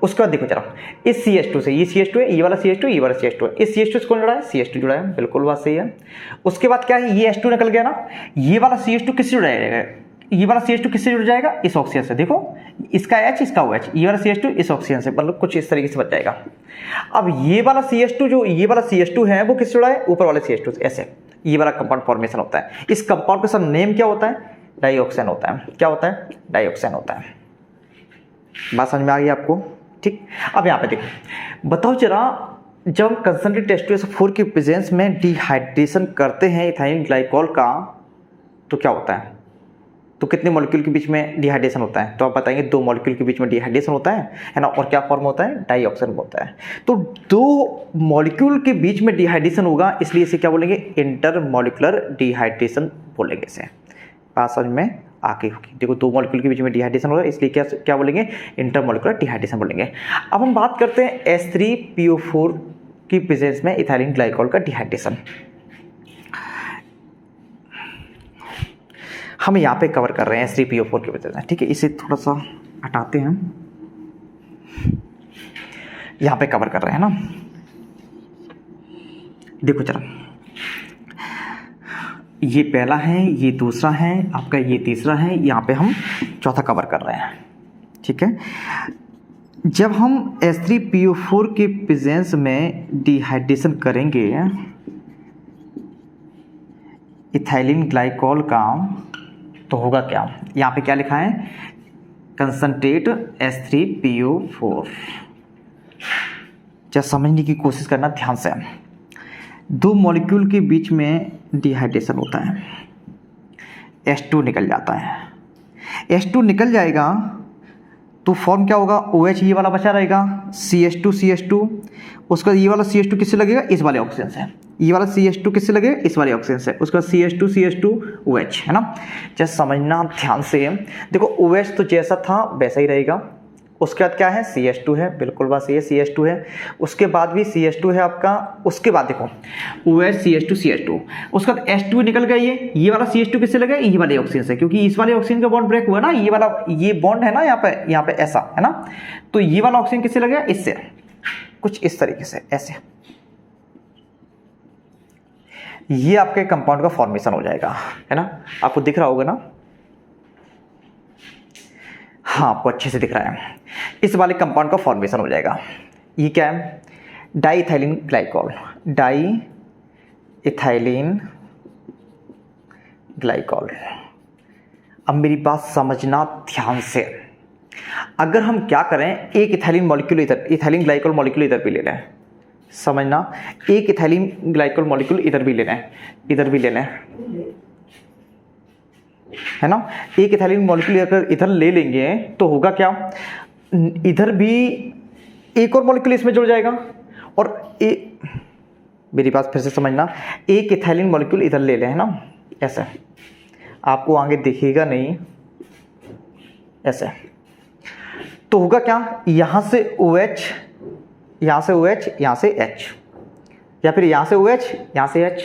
Speaker 1: उसके बाद देखो जरा, इस CH2 से, ये CH2 है, ये वाला CH2, ये वाला CH2 है, इस CH2 से कौन जुड़ा है, CH2 जुड़ा है, बिल्कुल बात सही है। उसके बाद क्या है, ये H2 निकल गया ना, ये वाला CH2 किससे जुड़ा जाएगा, ये वाला CH2 किससे जुड़ जाएगा, इस ऑक्सीजन से। देखो इसका H, इसका OH, ये वाला CH2 इस ऑक्सीजन से, मतलब कुछ इस तरीके से बच जाएगा। अब ये वाला CH2 जो, ये वाला CH2 है वो किससे जुड़ा है, ऊपर वाले CH2 से, ऐसे ये वाला कंपाउंड फॉर्मेशन होता है। इस कंपाउंड का सब नेम क्या होता है, डाइऑक्साइन होता है। क्या होता है, डाइऑक्साइन होता है। बात समझ में आ गई आपको, ठीक। अब यहाँ पे देखो, बताओ जरा, जब कंसंट्रेट H2SO4 की प्रेजेंस में डिहाइड्रेशन करते हैं इथाइल ग्लाइकॉल का, तो क्या होता है, तो कितने मॉलिक्यूल के बीच में डिहाइड्रेशन होता है, तो आप बताएंगे दो मॉलिक्यूल के बीच में डिहाइड्रेशन होता है ना। और क्या फॉर्म होता है, डाइऑक्साइन होता है। तो दो मॉलिक्यूल के बीच में डिहाइड्रेशन होगा, इसलिए इसे क्या बोलेंगे, इंटरमॉलिकुलर डिहाइड्रेशन बोलेंगे इसे। बात समझ में आगे होगी। देखो दो मॉलिक्यूल के बीच में डिहाइड्रेशन होगा, इसलिए क्या क्या बोलेंगे, इंटरमॉलिकुलर डिहाइड्रेशन बोलेंगे। अब हम बात करते हैं H3PO4 की प्रेजेंस में इथाइलिन ग्लाइकॉल का डिहाइड्रेशन। हम यहाँ पे कवर कर रहे हैं H3PO4 की प्रेजेंस में, ठीक है। इसे थोड़ा सा हटाते हैं, यहाँ पे कवर कर रहे हैं ना। देखो जरा, ये पहला है, ये दूसरा है आपका, ये तीसरा है, यहाँ पे हम चौथा कवर कर रहे हैं, ठीक है। जब हम H3PO4 के प्रेजेंस में डिहाइड्रेशन करेंगे इथाइलिन ग्लाइकॉल का, तो होगा क्या, यहाँ पे क्या लिखा है, कंसंट्रेट H3PO4। जब समझने की कोशिश करना ध्यान से, दो मॉलिक्यूल के बीच में डिहाइड्रेशन होता है, H2 निकल जाता है। H2 निकल जाएगा तो फॉर्म क्या होगा, OH ये वाला बचा रहेगा, CH2 उसका ये वाला CH2 किससे लगेगा, इस वाले ऑक्सीजन से, ये वाला CH2 किससे लगेगा, इस वाले ऑक्सीजन से, उसका CH2 OH है ना। जस्ट समझना ध्यान से, देखो OH तो जैसा था वैसा ही रहेगा, उसके बाद क्या है, CH2 है, बिल्कुल बात सही है, CH2 है, उसके बाद भी CH2 है आपका, उसके बाद देखो OH CH2 उसके बाद H2 निकल गया, ये वाला CH2 किससे लगा, ये वाले ऑक्सीजन से, क्योंकि इस वाले ऑक्सीजन का बॉन्ड ब्रेक हुआ ना, ये वाला ये बॉन्ड है ना यहाँ पे ऐसा है ना, तो ये वाला ऑक्सीजन किससे लगा, इससे, कुछ इस तरीके से ऐसे, ये आपके कंपाउंड का फॉर्मेशन हो जाएगा, है ना, आपको दिख रहा होगा ना, हाँ आपको अच्छे से दिख रहा है, इस वाले कंपाउंड का फॉर्मेशन हो जाएगा। ये क्या है, डाई इथाइलिन ग्लाइकॉल। अब मेरी बात समझना ध्यान से, अगर हम क्या करें, एक इथाइलिन मॉलिक्यूल इधर, इथाइलिन ग्लाइकॉल मॉलिक्यूल इधर भी ले लें, समझना, एक इथाइलिन ग्लाइकॉल मॉलिक्यूल इधर भी ले लें, इधर भी ले लें, है ना, एक इथाइलिन मॉलिक्यूल अगर इधर ले लेंगे तो होगा क्या, इधर भी एक और मॉलिक्यूल इसमें जुड़ जाएगा, और मेरी बात फिर से समझना, एक इथाइलिन मॉलिक्यूल इधर ले लें, है ना, ऐसे, आपको आगे दिखेगा नहीं, ऐसे, तो होगा क्या, यहाँ से OH, यहाँ से OH, यहाँ से H, या फिर यहाँ से OH, यहाँ से H,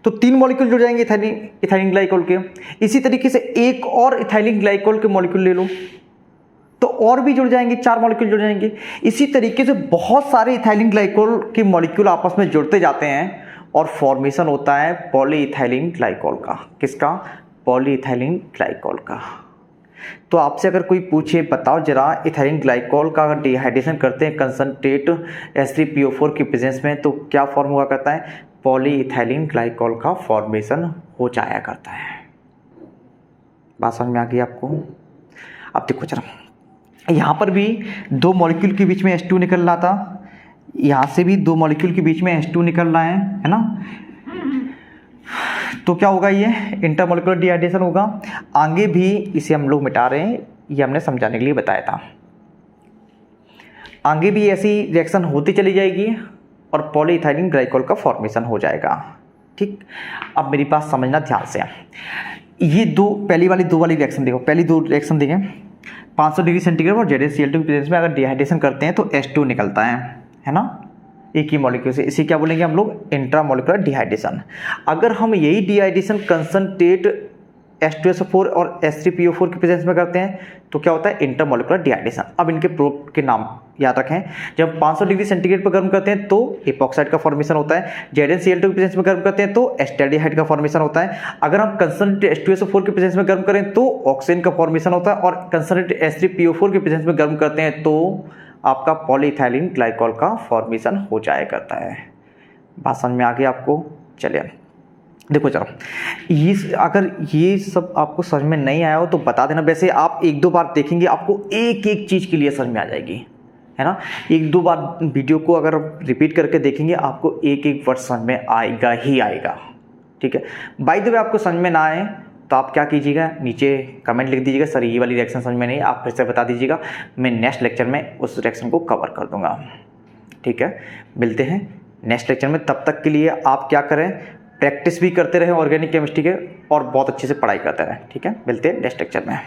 Speaker 1: तो 3 मॉलिक्यूल जुड़ जाएंगे इथाइलिन ग्लाइकॉल के। इसी तरीके से एक और इथाइलिन ग्लाइकॉल के मॉलिक्यूल ले लो तो और भी जुड़ जाएंगे, 4 मॉलिक्यूल जुड़ जाएंगे। इसी तरीके से बहुत सारे इथाइलिन ग्लाइकॉल के मॉलिक्यूल आपस में जुड़ते जाते हैं और फॉर्मेशन होता है पॉलीइथाइलिन ग्लाइकॉल का। किसका? पॉलीइथाइलिन ग्लाइकॉल का। तो आपसे अगर कोई पूछे बताओ जरा इथाइलिन ग्लाइकॉल का अगर डिहाइड्रेशन करते हैं कंसंट्रेट H3PO4 की प्रेजेंस में तो क्या फॉर्म हुआ करता है? पॉलीइथाइलिन ग्लाइकॉल का फॉर्मेशन हो जाया करता है। बात समझ में आ गई आपको? अब देखो जरा, यहाँ पर भी 2 मॉलिक्यूल के बीच में H2 निकल रहा था, यहाँ से भी 2 मॉलिक्यूल के बीच में H2 निकल रहा है ना। तो क्या होगा? ये इंटरमॉलिक्यूलर डिहाइड्रेशन होगा। आगे भी इसे हम लोग मिटा रहे हैं, ये हमने समझाने के लिए बताया था। आगे भी ऐसी रिएक्शन होती चली जाएगी और पॉलीइथाइलिन ग्लाइकॉल का फॉर्मेशन हो जाएगा। ठीक, अब मेरी बात समझना ध्यान से। ये पहली वाली 2 वाली रिएक्शन देखो, पहली 2 रिएक्शन देखें 500 डिग्री सेंटीग्रेड और ZnCl2 की प्रेजेंस में अगर डिहाइड्रेशन करते हैं तो H2 निकलता है ना, एक ही मॉलिक्यूल से। इसे क्या बोलेंगे हम लोग? Intramolecular dehydration. अगर हम यही डिहाइड्रेशन कंसंट्रेट H2SO4 और H3PO4 की प्रेजेंस में करते हैं तो क्या होता है? Intermolecular dehydration. अब इनके प्रोडक्ट के नाम याद रखें। जब 500 डिग्री सेंटीग्रेड पर गर्म करते हैं तो एपॉक्साइड का फॉर्मेशन होता है, ZnCl2 की प्रेजेंस में गर्म करते हैं तो एस्टैल्डिहाइड का फॉर्मेशन होता है। अगर हम कंसंट्रेट H2SO4 की प्रेजेंस में गर्म करें तो ऑक्सीजन का फॉर्मेशन होता है, और कंसंट्रेट H3PO4 की प्रेजेंस में गर्म करते हैं तो आपका पॉलीइथाइलिन ग्लाइकॉल का फॉर्मेशन हो जाया करता है। बात समझ में आ गई आपको? चलिए देखो चलो, ये अगर ये सब आपको समझ में नहीं आया हो तो बता देना। वैसे आप 1-2 बार देखेंगे आपको एक एक चीज़ के लिए समझ में आ जाएगी, है ना। 1-2 बार वीडियो को अगर रिपीट करके देखेंगे आपको एक एक वर्ड समझ में आएगा ही आएगा। ठीक है, बाय द वे आपको समझ में ना आए तो आप क्या कीजिएगा, नीचे कमेंट लिख दीजिएगा सर ये वाली रिएक्शन समझ में नहीं, आप फिर से बता दीजिएगा, मैं नेक्स्ट लेक्चर में उस रिएक्शन को कवर कर दूंगा। ठीक है, मिलते हैं नेक्स्ट लेक्चर में। तब तक के लिए आप क्या करें, प्रैक्टिस भी करते रहें ऑर्गेनिक केमिस्ट्री के और बहुत अच्छे से पढ़ाई करते रहें। ठीक है, मिलते हैं नेक्स्ट लेक्चर में।